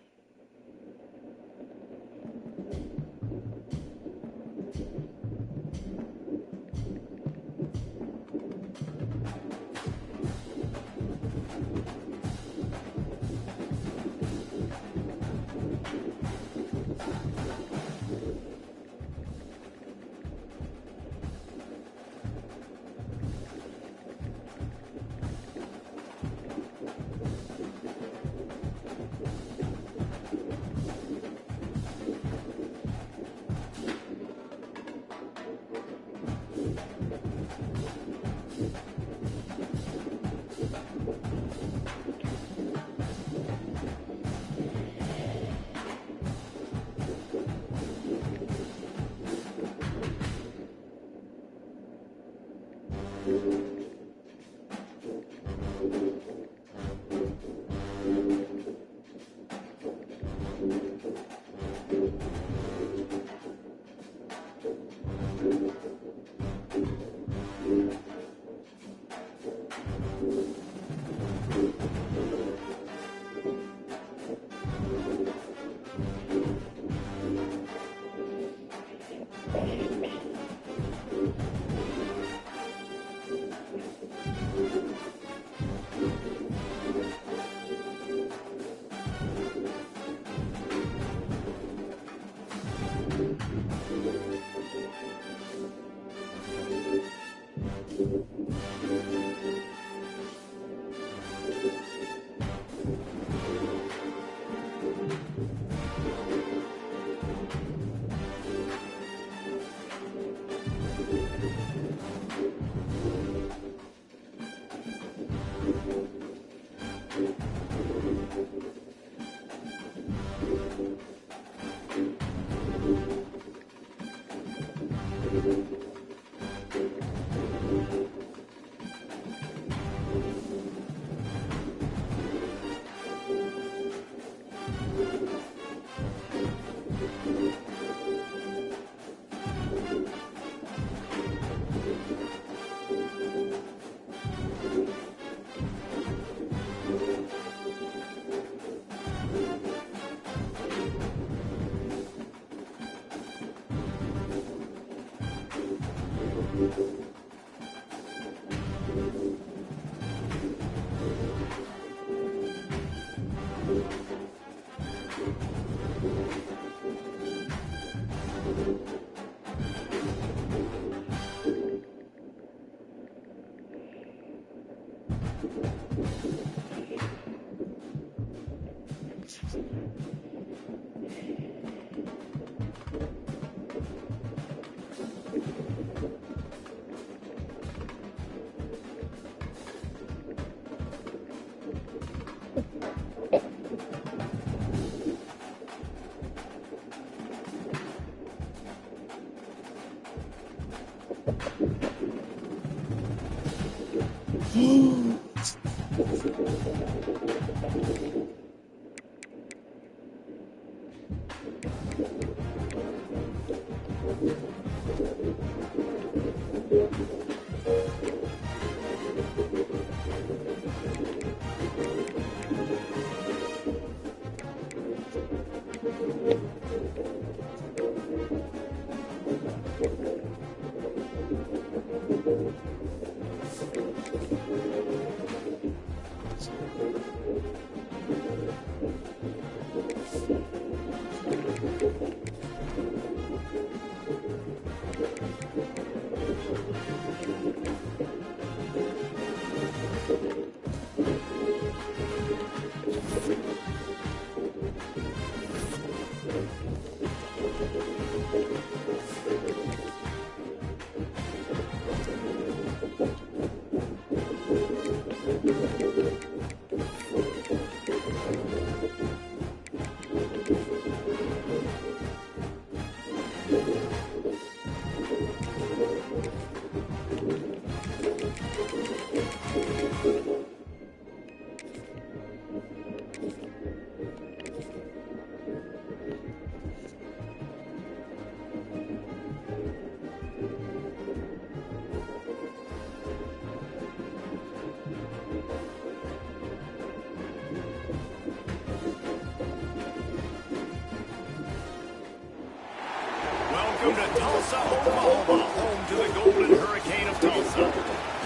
Welcome to Tulsa, Oklahoma, home to the Golden Hurricane of Tulsa.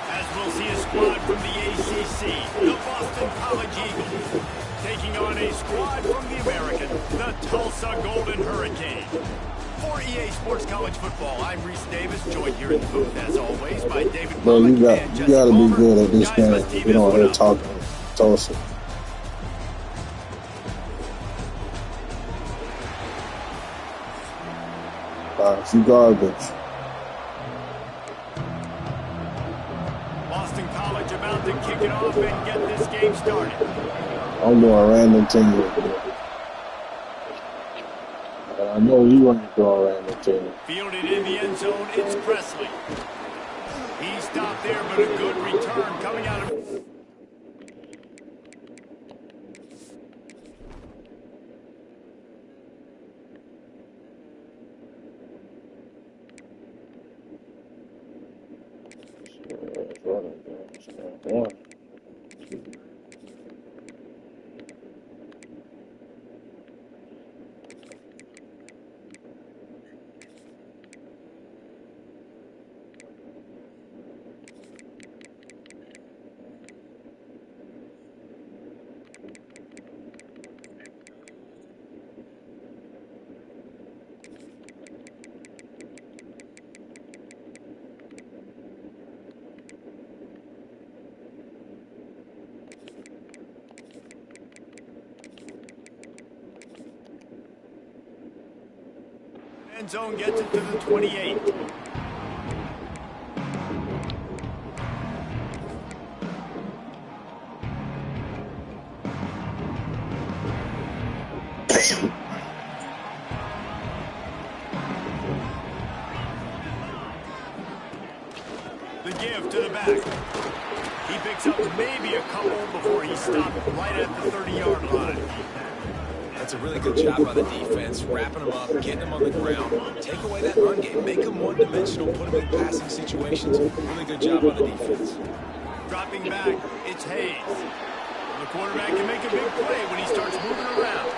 As we'll see a squad from the ACC, the Boston College Eagles, taking on a squad from the American, the Tulsa Golden Hurricane. For EA Sports College Football, I'm Reese Davis, joined here in the booth, as always, by David Bro, Bullock you and Jesse gotta be Palmer. good at this Guys, game. let's tee You this don't one hear up. talking Tulsa. You garbage. Boston College about to kick it off and get this game started. I'm doing random team. But I know you ain't doing random team. Fielded in the end zone, it's Presley. He stopped there, but a good return coming out of... End zone gets it to the 28. The give to the back. He picks up maybe a couple before he stopped right at the 30-yard line. That's a really good job by the defense, wrapping them up, getting them on the ground. Take away that run game. Make them one-dimensional, put them in passing situations. Really good job by the defense. Dropping back, it's Hayes. The quarterback can make a big play when he starts moving around.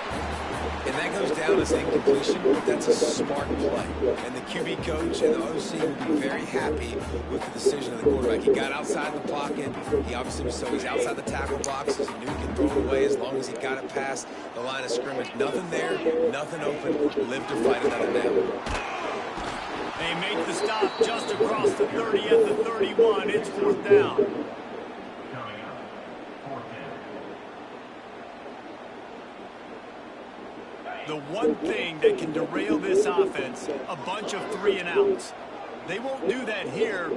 And that goes down as incompletion, but that's a smart play. And the QB coach and the OC will be very happy with the decision of the quarterback. He got outside the pocket. He obviously was so he's outside the tackle boxes. He knew he could throw it away as long as he got it past the line of scrimmage. Nothing there, nothing open. Live to fight another down. They make the stop just across the 30 at the 31. It's 4th down. The one thing that can derail this offense, a bunch of 3-and-outs. They won't do that here,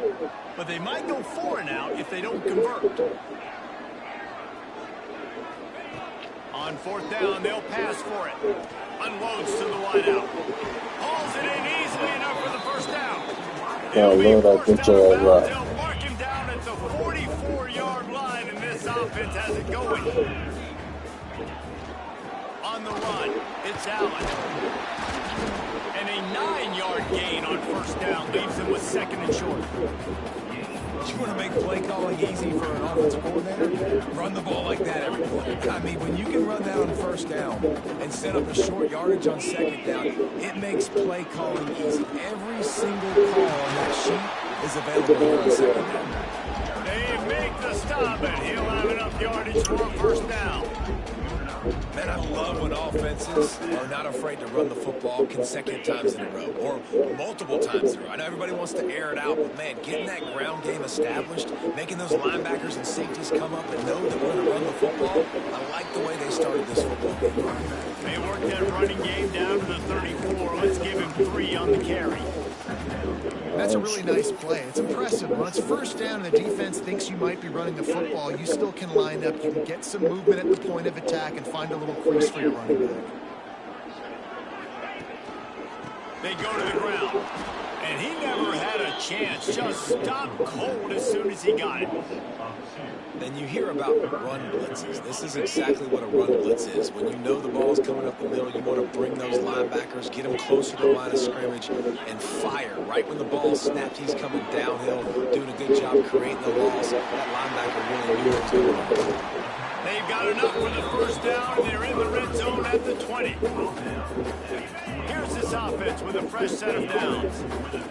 but they might go 4-and-out if they don't convert. On 4th down, they'll pass for it. Unloads to the wideout. Hauls it in easily enough for the first down. Oh, Lord, I get your right. They'll mark him down at the 44-yard line, and this offense has it going. On the run, it's Allen. And a 9-yard gain on 1st down leaves him with 2nd and short. You want to make play calling easy for an offensive coordinator? Run the ball like that every play. I mean, when you can run that on 1st down and set up a short yardage on 2nd down, it makes play calling easy. Every single call on that sheet is available here on 2nd down. They make the stop, and he'll have enough yardage for a 1st down. Man, I love when offenses are not afraid to run the football consecutive times in a row or multiple times in a row. I know everybody wants to air it out, but, man, getting that ground game established, making those linebackers and safeties come up and know that we're going to run the football, I like the way they started this football game. They work that running game down to the 34. Let's give him 3 on the carry. That's a really nice play. It's impressive. When it's 1st down and the defense thinks you might be running the football, you still can line up. You can get some movement at the point of attack and find a little crease for your running back. They go to the ground. And he never had a chance. Just stopped cold as soon as he got it. And you hear about run blitzes. This is exactly what a run blitz is. When you know the ball's coming up the middle, you want to bring those linebackers, get them closer to the line of scrimmage, and fire. Right when the ball snapped, he's coming downhill, doing a good job creating the loss. That linebacker really knew what was going on. They've got enough for the 1st down, and they're in the red zone at the 20. Here's this offense with a fresh set of downs.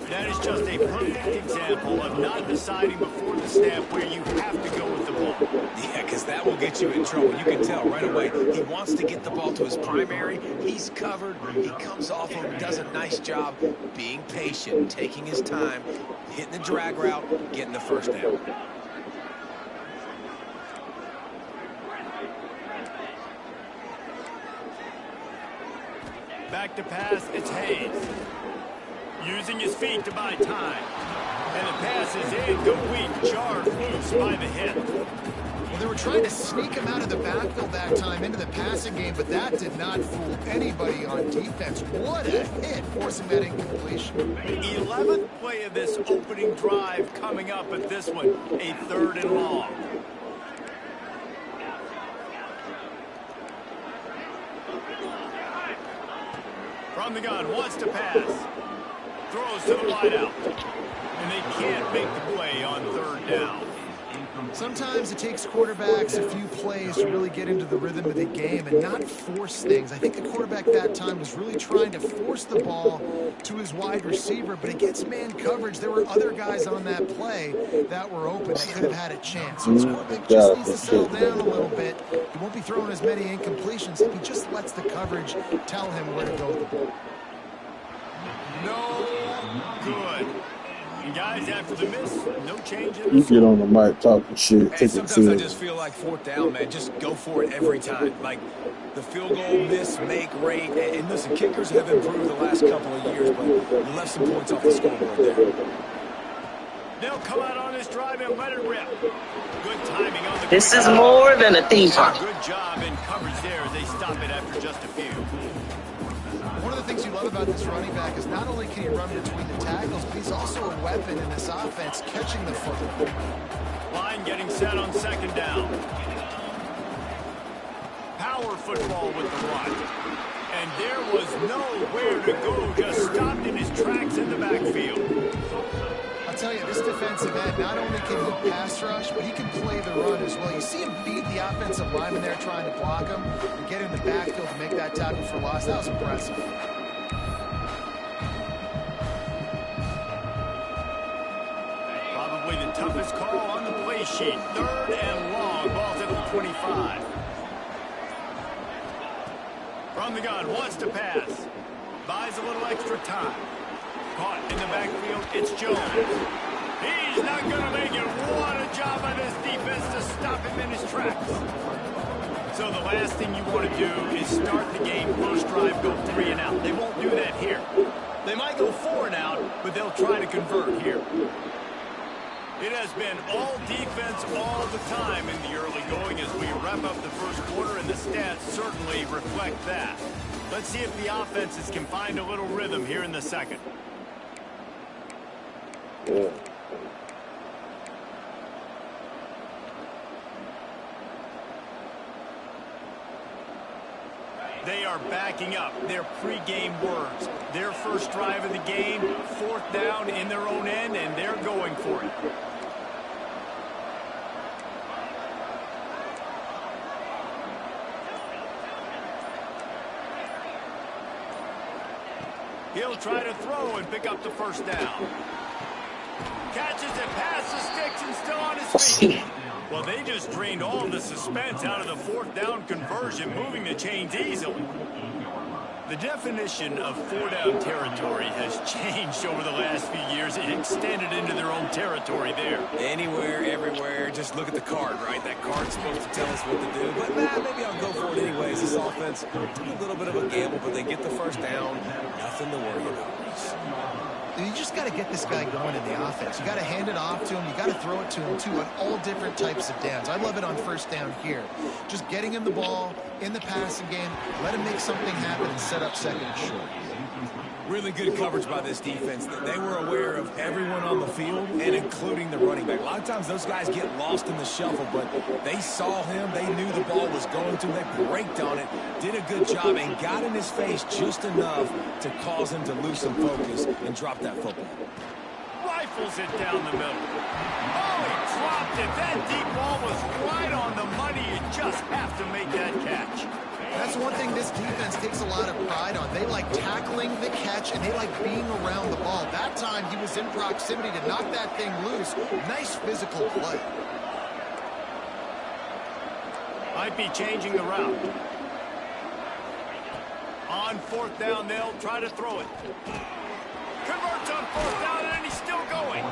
That is just a perfect example of not deciding before the snap where you have to go with the ball. Yeah, because that will get you in trouble. You can tell right away he wants to get the ball to his primary. He's covered. He comes off him, does a nice job being patient, taking his time, hitting the drag route, getting the 1st down. Back to pass, it's Hayes. Using his feet to buy time. And the pass is incomplete, jarred loose by the hip. Well, they were trying to sneak him out of the backfield that time into the passing game, but that did not fool anybody on defense. What a hit, forcing that incompletion. 11th play of this opening drive coming up, but this one, a 3rd and long. From the gun, wants to pass. Throws to the wideout. And they can't make the play on 3rd down. Sometimes it takes quarterbacks a few plays to really get into the rhythm of the game and not force things. I think the quarterback that time was really trying to force the ball to his wide receiver, but against man coverage, there were other guys on that play that were open that could have had a chance. So his quarterback just needs to settle down a little bit. He won't be throwing as many incompletions if he just lets the coverage tell him where to go with the ball. No good. And guys, after the miss, no change in the You get on the mic talking shit. Hey, Take it sometimes I serious. just feel like 4th down, man. Just go for it every time. Like the field goal miss, make rate. And listen, kickers have improved the last couple of years, but you left some points off the scoreboard there. They'll come out on this drive and let it rip. Good timing on the This is more than a theme Good park. job in coverage there as they stop it after just a few. One of the things you love about this running back is not only can he run between the tackles, but he's also a weapon in this offense, catching the football. Line getting set on 2nd down. Power football with the run. was nowhere to go, just stopped in his tracks in the backfield. I'll tell you, this defensive end, not only can he pass rush, but he can play the run as well. You see him beat the offensive lineman there trying to block him and get in the backfield to make that tackle for loss. That was impressive. Probably the toughest call on the play sheet. 3rd and long. Ball's at the 25. From the gun, wants to pass. Buys a little extra time. Caught in the backfield, it's Jones. He's not going to make it. What a job by this defense to stop him in his tracks. So the last thing you want to do is start the game, first drive, go 3 and out. They won't do that here. They might go 4 and out, but they'll try to convert here. It has been all defense all the time in the early going as we wrap up the first quarter, and the stats certainly reflect that. Let's see if the offenses can find a little rhythm here in the second. Yeah. They are backing up their pregame words. Their first drive of the game, 4th down in their own end, and they're going for it. He'll try to throw and pick up the first down. Catches it, passes, sticks, and still on his feet. Well, they just drained all the suspense out of the 4th down conversion, moving the chains easily. The definition of 4-down territory has changed over the last few years. It extended into their own territory there. Anywhere, everywhere, just look at the card, right? That card's supposed to tell us what to do, but maybe I'll go for it anyways. This offense, a little bit of a gamble, but they get the first down. Nothing to worry about. You just got to get this guy going in the offense. You got to hand it off to him. You got to throw it to him, too, on all different types of downs. I love it on first down here. Just getting him the ball in the passing game, let him make something happen and set up second and short. Really good coverage by this defense. They were aware of everyone on the field, and including the running back. A lot of times those guys get lost in the shuffle, but they saw him. They knew the ball was going to. They braked on it, did a good job, and got in his face just enough to cause him to lose some focus and drop that football. Rifles it down the middle. Oh, he dropped it. That deep ball was right on the money. You just have to make that catch. That's one thing this defense takes a lot of pride on. They like tackling the catch, and they like being around the ball. That time, he was in proximity to knock that thing loose. Nice physical play. Might be changing the route. On 4th down, they'll try to throw it. Converts on 4th down, and he's still going.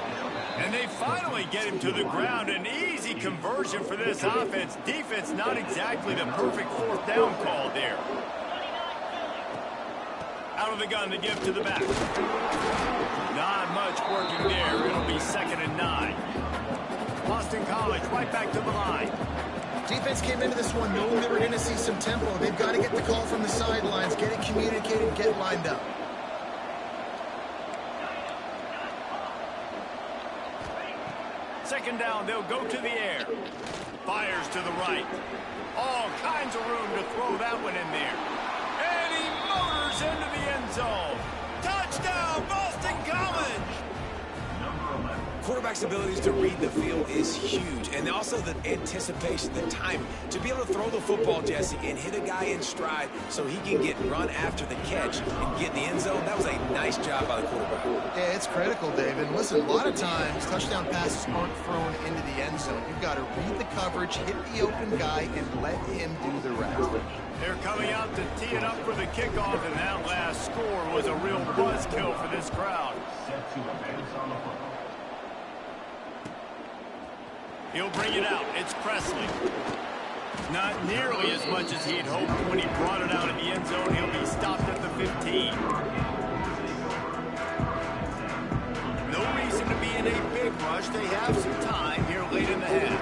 And they finally get him to the ground. An easy conversion for this offense. Defense, not exactly the perfect 4th down call there. Out of the gun to give to the back. Not much working there. It'll be 2nd and 9. Boston College right back to the line. Defense came into this one knowing they were going to see some tempo. They've got to get the call from the sidelines, get it communicated, get lined up. Second down, they'll go to the air. Fires to the right. All kinds of room to throw that one in there. And he motors into the end zone. Touchdown, Boston College! Quarterback's abilities to read the field is huge, and also the anticipation, the timing. To be able to throw the football, Jesse, and hit a guy in stride so he can get run after the catch and get in the end zone, that was a nice job by the quarterback. Yeah, it's critical, David. And listen, a lot of times, touchdown passes aren't thrown into the end zone. You've got to read the coverage, hit the open guy, and let him do the rest. They're coming out to tee it up for the kickoff, and that last score was a real buzzkill for this crowd. He'll bring it out. It's Presley. Not nearly as much as he'd hoped when he brought it out in the end zone. He'll be stopped at the 15. No reason to be in a big rush. They have some time here late in the half.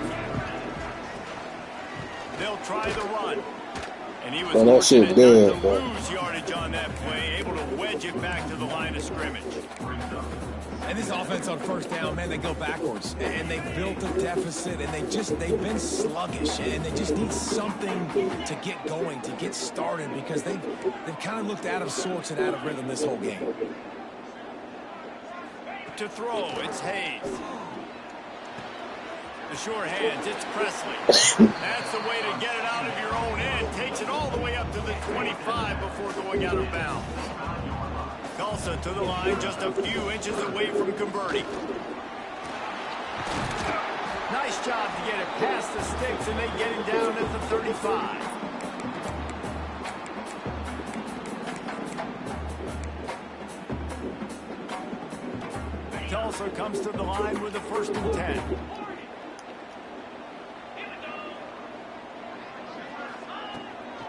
They'll try the run. And he was fortunate not to lose yardage on that play, able to wedge it back to the line of scrimmage. And this offense offense on first down, man, they go backwards. And they built a deficit, and they've been sluggish, and they just need something to get going, to get started, because they've kind of looked out of sorts and out of rhythm this whole game. To throw, it's Hayes. The sure hands, it's Presley. That's the way to get it out of your own end. Takes it all the way up to the 25 before going out of bounds. Tulsa to the line, just a few inches away from converting. Nice job to get it past the sticks, and they get him down at the 35. Tulsa comes to the line with a 1st and 10.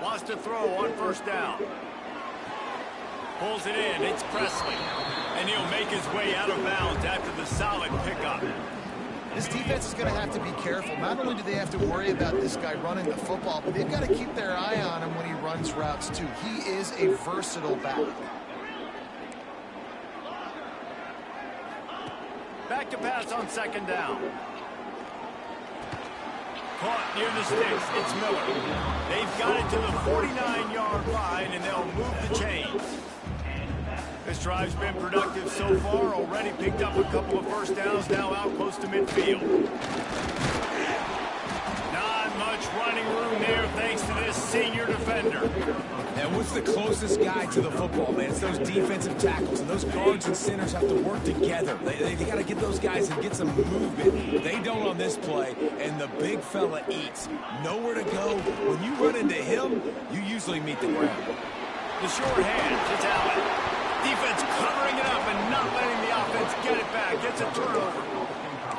Wants to throw on 1st down. Pulls it in. It's Presley. And he'll make his way out of bounds after the solid pickup. This defense is going to have to be careful. Not only do they have to worry about this guy running the football, but they've got to keep their eye on him when he runs routes, too. He is a versatile back. Back to pass on 2nd down. Caught near the sticks. It's Miller. They've got it to the 49-yard line, and they'll move the chains. This drive's been productive so far. Already picked up a couple of 1st downs, now out close to midfield. Not much running room there thanks to this senior defender. And what's the closest guy to the football, man? It's those defensive tackles, and those guards and centers have to work together. They got to get those guys and get some movement. They don't on this play, and the big fella eats. Nowhere to go. When you run into him, you usually meet the ground. The short hand, it's Allen. Defense covering it up and not letting the offense get it back. Gets a turnover.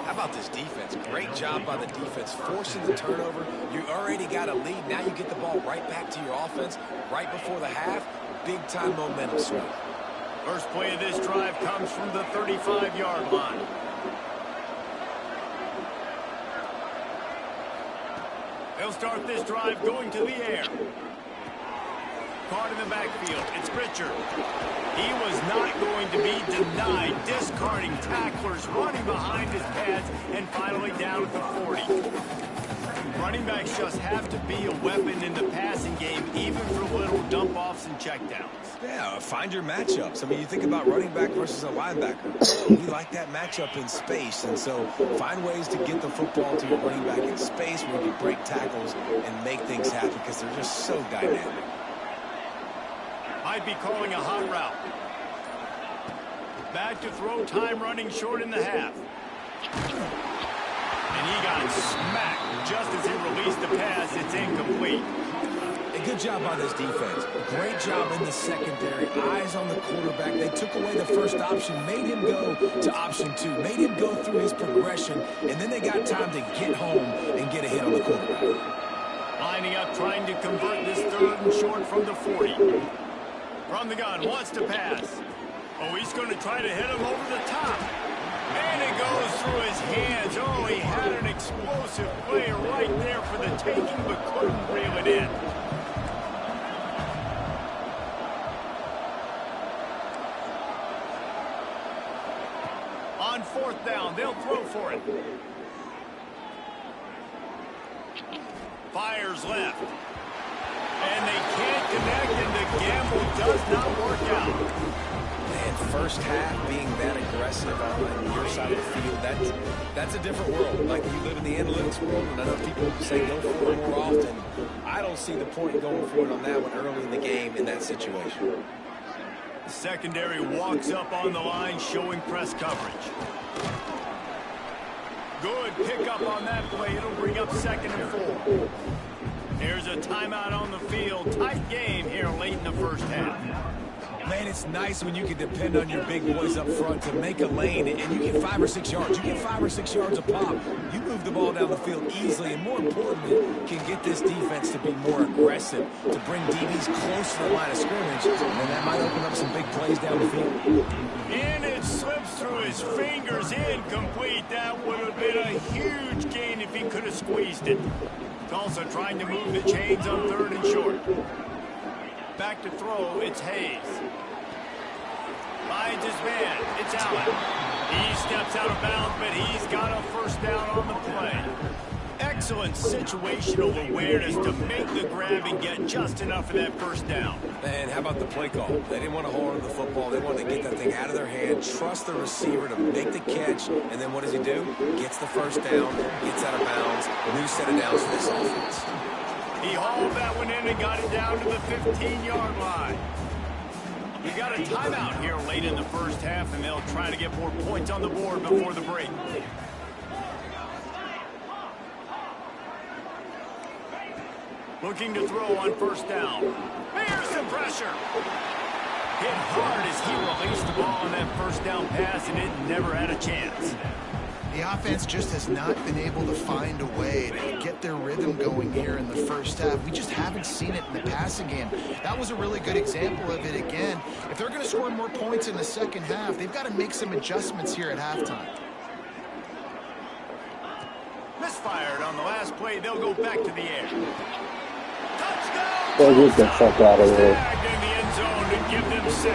How about this defense? Great job by the defense, forcing the turnover. You already got a lead. Now you get the ball right back to your offense right before the half. Big-time momentum swing. First play of this drive comes from the 35-yard line. They'll start this drive going to the air. Caught in the backfield. It's Pritchard. He was not going to be denied. Discarding tacklers, running behind his pads, and finally down at the 40. Running backs just have to be a weapon in the passing game, even for little dump-offs and checkdowns. Yeah, find your matchups. I mean, you think about running back versus a linebacker. We like that matchup in space, and so find ways to get the football to your running back in space where you break tackles and make things happen because they're just so dynamic. Might be calling a hot route. Back to throw, time running short in the half. And he got smacked just as he released the pass. It's incomplete. A good job by this defense. Great job in the secondary. Eyes on the quarterback. They took away the first option, made him go to option 2, made him go through his progression, and then they got time to get home and get a hit on the quarterback. Lining up, trying to convert this 3rd and short from the 40. From the gun, wants to pass. Oh, he's going to try to hit him over the top. And it goes through his hands. Oh, he had an explosive play right there for the taking, but couldn't reel it in. On 4th down, they'll throw for it. Fires left. And they can't connect, and the gamble does not work out. Man, first half being that aggressive on your side of the field, that's a different world. Like, you live in the analytics world, and I know people say go for it more often. I don't see the point going for it on that one early in the game in that situation. The secondary walks up on the line, showing press coverage. Good pickup on that play. It'll bring up 2nd and 4. There's a timeout on the field. Tight game here late in the first half. Man, it's nice when you can depend on your big boys up front to make a lane, and you get 5 or 6 yards. You get 5 or 6 yards a pop. You move the ball down the field easily, and more importantly, can get this defense to be more aggressive, to bring DBs close to the line of scrimmage, and that might open up some big plays down the field. And it slips through his fingers, incomplete. That would have been a huge gain if he could have squeezed it. Tulsa trying to move the chains on 3rd and short. Back to throw, it's Hayes. Finds his man, it's Allen. He steps out of bounds, but he's got a first down on the play. Excellent situational awareness to make the grab and get just enough of that first down. And how about the play call? They didn't want to hold on to the football. They wanted to get that thing out of their hand, trust the receiver to make the catch, and then what does he do? Gets the first down, gets out of bounds, new set of downs for this offense. He hauled that one in and got it down to the 15-yard line. We got a timeout here late in the first half, and they'll try to get more points on the board before the break. Looking to throw on first down. Here's some pressure. Hit hard as he released the ball on that first down pass, and it never had a chance. The offense just has not been able to find a way to get their rhythm going here in the first half. We just haven't seen it in the passing game. That was a really good example of it again. If they're going to score more points in the second half, they've got to make some adjustments here at halftime. Misfired on the last play. They'll go back to the air. Touchdown! Go get the fuck out of there. Tagged in the end zone to give them 6.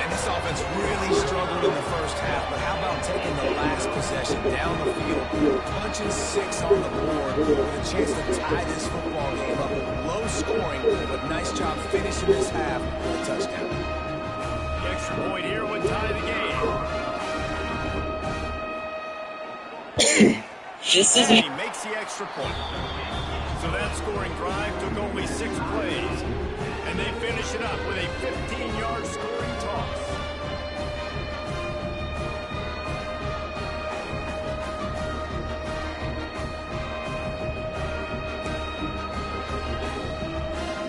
And this offense really struggled in the first half, but how about taking the last possession down the field, punching 6 on the board with a chance to tie this football game up. Low scoring, but nice job finishing this half with a touchdown. The extra point here would tie the game. He makes the extra point. So that scoring drive took only 6 plays, and they finish it up with a 15-yard scoring toss.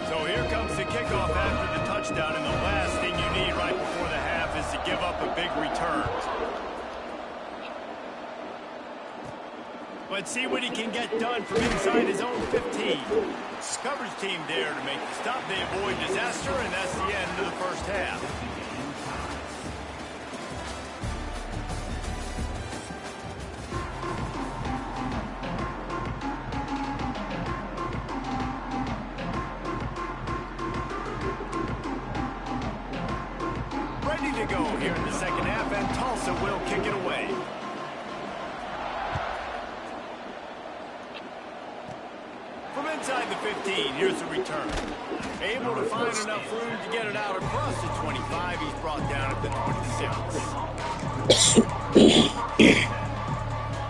So here comes the kickoff after the touchdown, and the last thing you need right before the half is to give up a big return. Let's see what he can get done from inside his own 15. Coverage team there to make the stop. They avoid disaster, and that's the end of the first half. Ready to go here in the second half, and Tulsa will kick it away. From inside the 15, here's the return. Able to find enough room to get it out across the 25. He's brought down at the 26.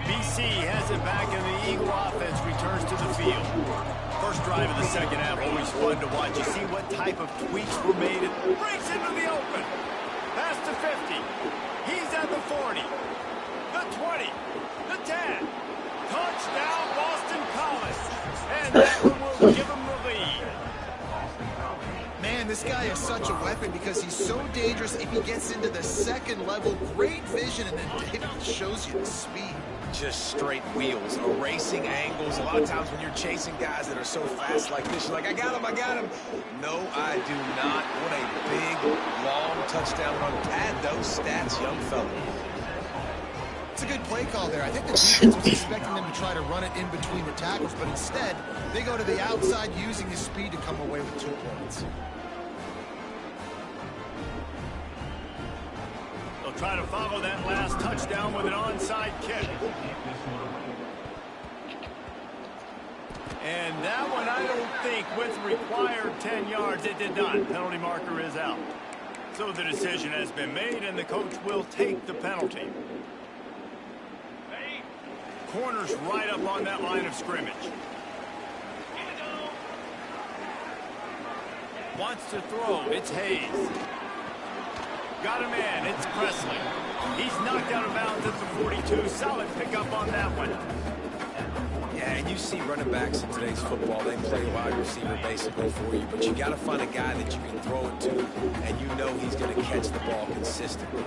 BC has it back, and the Eagle offense returns to the field. First drive of the second half, always fun to watch. You see what type of tweaks were made. It breaks into the open. Past the 50. He's at the 40. The 20. The 10. Touchdown, Boston College. And that one will give him the lead. Man, this guy is such a weapon because he's so dangerous if he gets into the second level. Great vision, and then David shows you the speed. Just straight wheels, erasing angles. A lot of times when you're chasing guys that are so fast like this, you're like, I got him, I got him. No, I do not. What a big, long touchdown run. Pad those stats, young fella. It's a good play call there. I think the defense was expecting them to try to run it in between the tackles, but instead, they go to the outside using his speed to come away with 2 points. They'll try to follow that last touchdown with an onside kick. And that one, I don't think, with required 10 yards, it did not. Penalty marker is out. So the decision has been made, and the coach will take the penalty. Corner's right up on that line of scrimmage. Wants to throw. It's Hayes. Got a man. It's Presley. He's knocked out of bounds at the 42. Solid pickup on that one. Yeah, and you see running backs in today's football, they play wide receiver basically for you, but you got to find a guy that you can throw it to, and you know he's going to catch the ball consistently.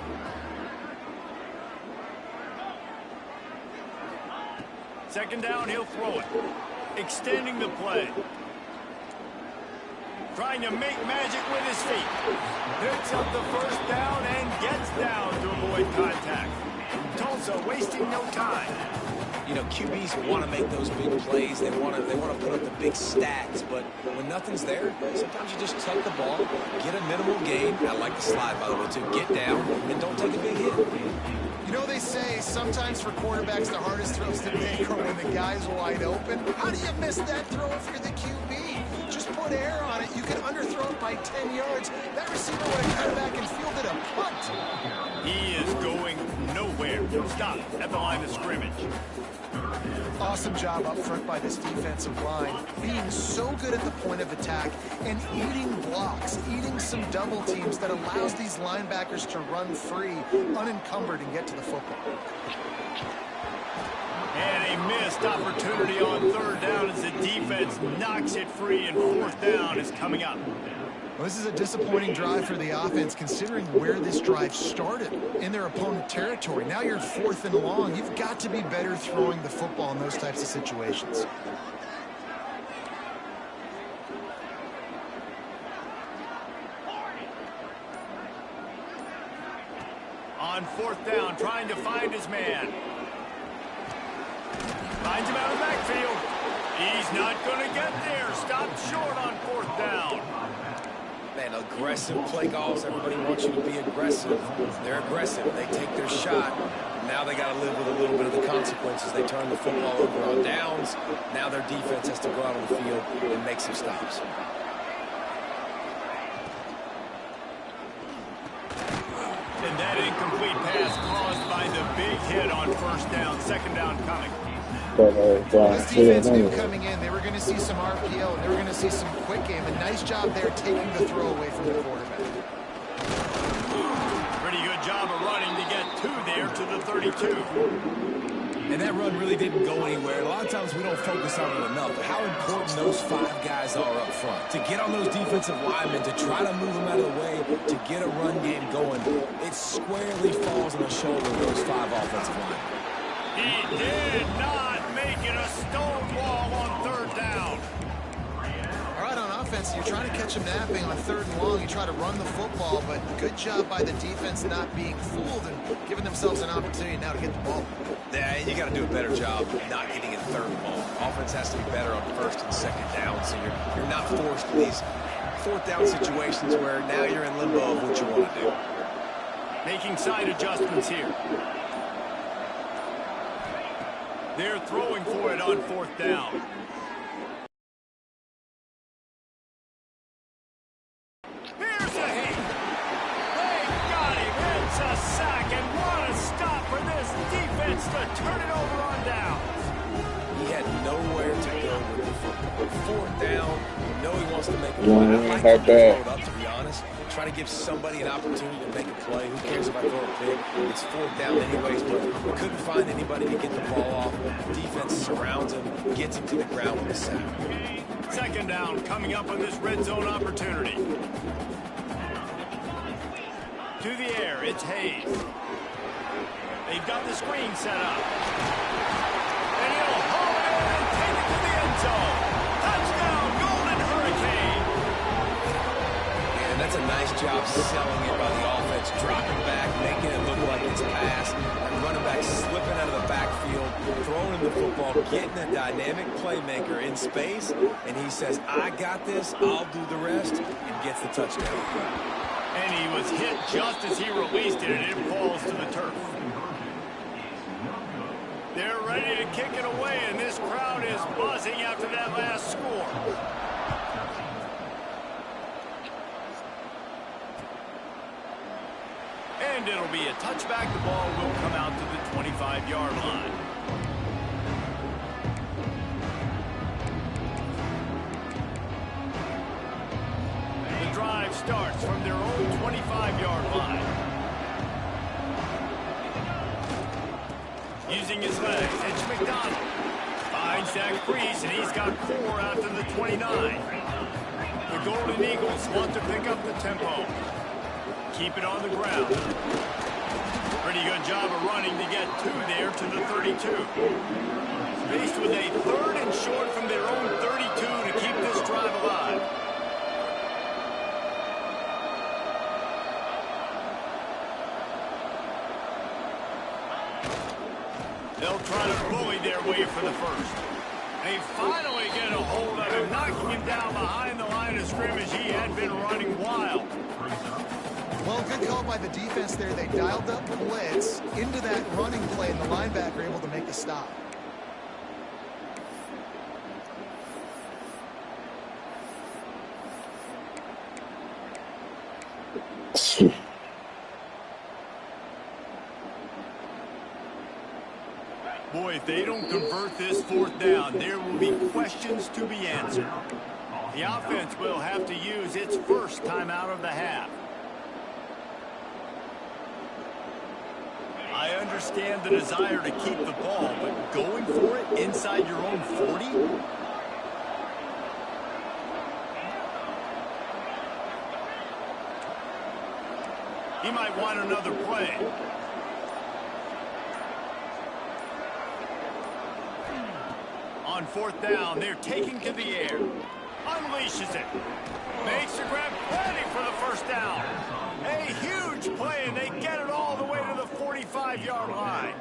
Second down, he'll throw it. Extending the play. Trying to make magic with his feet. Picks up the first down and gets down to avoid contact. Tulsa wasting no time. You know, QBs want to make those big plays. They want to put up the big stats. But when nothing's there, sometimes you just tuck the ball, get a minimal gain. I like the slide, by the way, too. Get down and don't take a big hit. You know, they say sometimes for quarterbacks the hardest throws to make are when the guy's wide open. How do you miss that throw if you're the QB? Just put air on it. You can underthrow it by 10 yards. That receiver would have come back and fielded a punt. He is going nowhere. Stop at the line of scrimmage. Awesome job up front by this defensive line, being so good at the point of attack and eating blocks, eating some double teams that allows these linebackers to run free, unencumbered, and get to the football. And a missed opportunity on third down as the defense knocks it free, and fourth down is coming up. Well, this is a disappointing drive for the offense, considering where this drive started, in their opponent territory. Now you're 4th and long. You've got to be better throwing the football in those types of situations. On fourth down, trying to find his man. Finds him out of the backfield. He's not going to get there. Stopped short on fourth down. Man, aggressive play calls. Everybody wants you to be aggressive. They're aggressive. They take their shot. Now they got to live with a little bit of the consequences. They turn the football over on downs. Now their defense has to go out on the field and make some stops. And that incomplete pass caused by the big hit on first down. Second down coming. This defense knew coming in they were going to see some RPO, and they were going to see some quick game. A nice job there taking the throw away from the quarterback. Pretty good job of running to get two there to the 32. And that run really didn't go anywhere. A lot of times we don't focus on it enough. How important those 5 guys are up front. To get on those defensive linemen, to try to move them out of the way, to get a run game going, it squarely falls on the shoulder of those 5 offensive linemen. He did not make it a stone wall on third down. All right, on offense, you're trying to catch them napping on 3rd and long. You try to run the football, but good job by the defense not being fooled and giving themselves an opportunity now to get the ball. Yeah, you got to do a better job not getting it 3rd and long. Offense has to be better on 1st and 2nd down, so you're not forced to these 4th down situations where now you're in limbo of what you want to do. Making side adjustments here. They're throwing for it on 4th down. Here's a hit. They got him. It's a sack, and what a stop for this defense to turn it over on downs. He had nowhere to go with the football. 4th down. You know he wants to make a play. I like him to throw it up, to be honest. Try to give somebody an opportunity to make a play. Who cares if I throw a pick? It's 4th down anyways, but we couldn't find anybody to get the ball off. The defense surrounds him, gets him to the ground with a sack. 2nd down coming up on this red zone opportunity. To the air, it's Hayes. They've got the screen set up. And he'll haul it in and take it to the end zone. Touchdown, Golden Hurricane. And that's a nice job selling it by the offense. Dropping back, making it look like it's a pass. And running back slipping out of the backfield, throwing the football, getting a dynamic playmaker in space. And he says, I got this, I'll do the rest, and gets the touchdown. And he was hit just as he released it, and it falls to the turf. They're ready to kick it away, and this crowd is buzzing after that last score. And it'll be a touchback. The ball will come out to the 25-yard line. The drive starts from their own 25-yard line. Using his legs, it's McDonald. Finds Zach Priest, and he's got 4 out to the 29. The Golden Eagles want to pick up the tempo. Keep it on the ground. Pretty good job of running to get 2 there to the 32. Faced with a 3rd and short from their own 32 to keep this drive alive. They'll try to bully their way for the first. They finally get a hold of him, knocking him down behind the line of scrimmage. He had been running wild. Well, good call by the defense there. They dialed up the blitz into that running play, and the linebacker able to make the stop. Boy, if they don't convert this fourth down, there will be questions to be answered. The offense will have to use its first timeout of the half. I understand the desire to keep the ball, but going for it inside your own 40? He might want another play. On fourth down, they're taking to the air. Unleashes it. Makes the grab, ready for the first down. A huge play, and they get it all the way to the 45-yard line.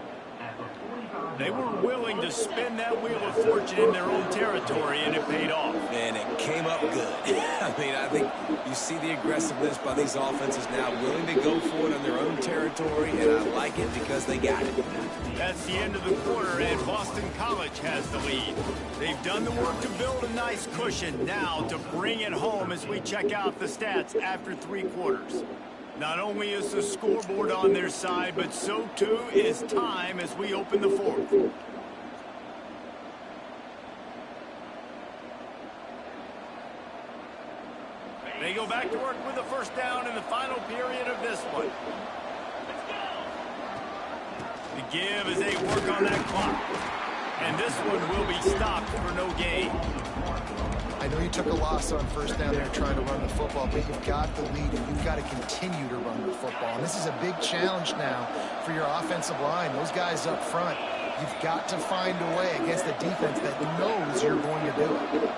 They were willing to spin that wheel of fortune in their own territory, and it paid off. And it came up good. I mean, I think you see the aggressiveness by these offenses now, willing to go for it on their own territory, and I like it because they got it. That's the end of the quarter, and Boston College has the lead. They've done the work to build a nice cushion. Now to bring it home as we check out the stats after 3 quarters. Not only is the scoreboard on their side, but so too is time as we open the fourth. They go back to work with the first down in the final period of this one. The give as they work on that clock. And this one will be stopped for no gain. I know you took a loss on first down there trying to run the football, but you've got the lead, and you've got to continue to run the football. And this is a big challenge now for your offensive line. Those guys up front, you've got to find a way against a defense that knows you're going to do it.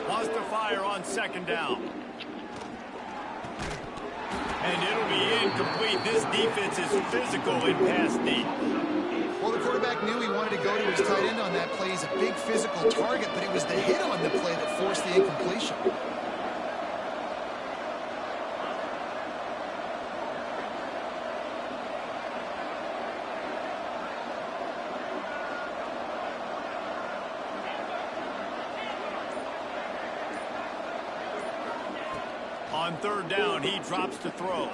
Wants to fire on second down. And it'll be incomplete. This defense is physical in pass deep. Well, the quarterback knew he wanted to go to his tight end on that play. He's a big physical target, but it was the hit on the play that forced the incompletion. On third down, he drops to throw.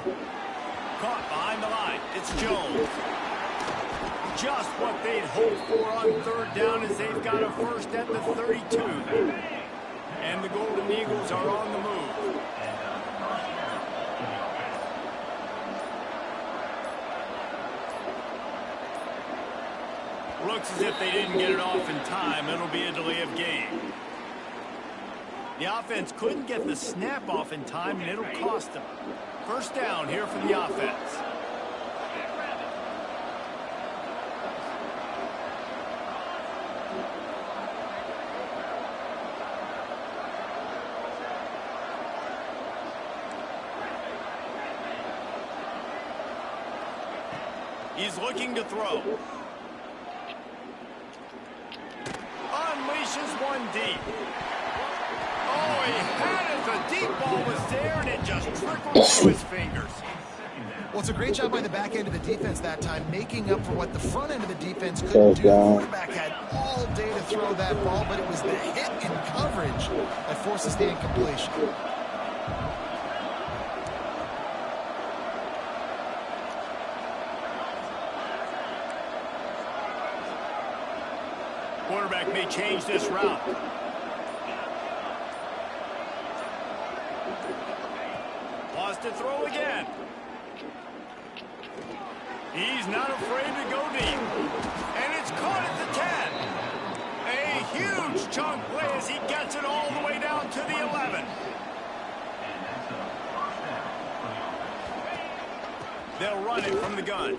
Caught behind the line. It's Jones. Just what they'd hoped for on third down as they've got a first at the 32. And the Golden Eagles are on the move. Looks as if they didn't get it off in time. It'll be a delay of game. The offense couldn't get the snap off in time, and it'll cost them. First down here for the offense. He's looking to throw. Unleashes one deep. Oh, he had it. The deep ball was there, and it just trickled through his fingers. Well, it's a great job by the back end of the defense that time, making up for what the front end of the defense couldn't do. The quarterback had all day to throw that ball, but it was the hit in coverage that forces the incompletion. Quarterback may change this route. Wants to throw again. He's not afraid to go deep. And it's caught at the 10. A huge chunk play as he gets it all the way down to the 11. They'll run it from the gun.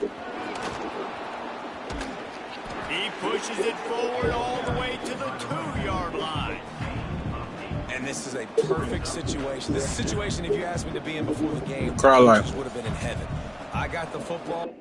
He pushes it forward all the way to the 2-yard line. And this is a perfect situation. This is a situation, if you asked me to be in before the game, Carlisle would have been in heaven. I got the football.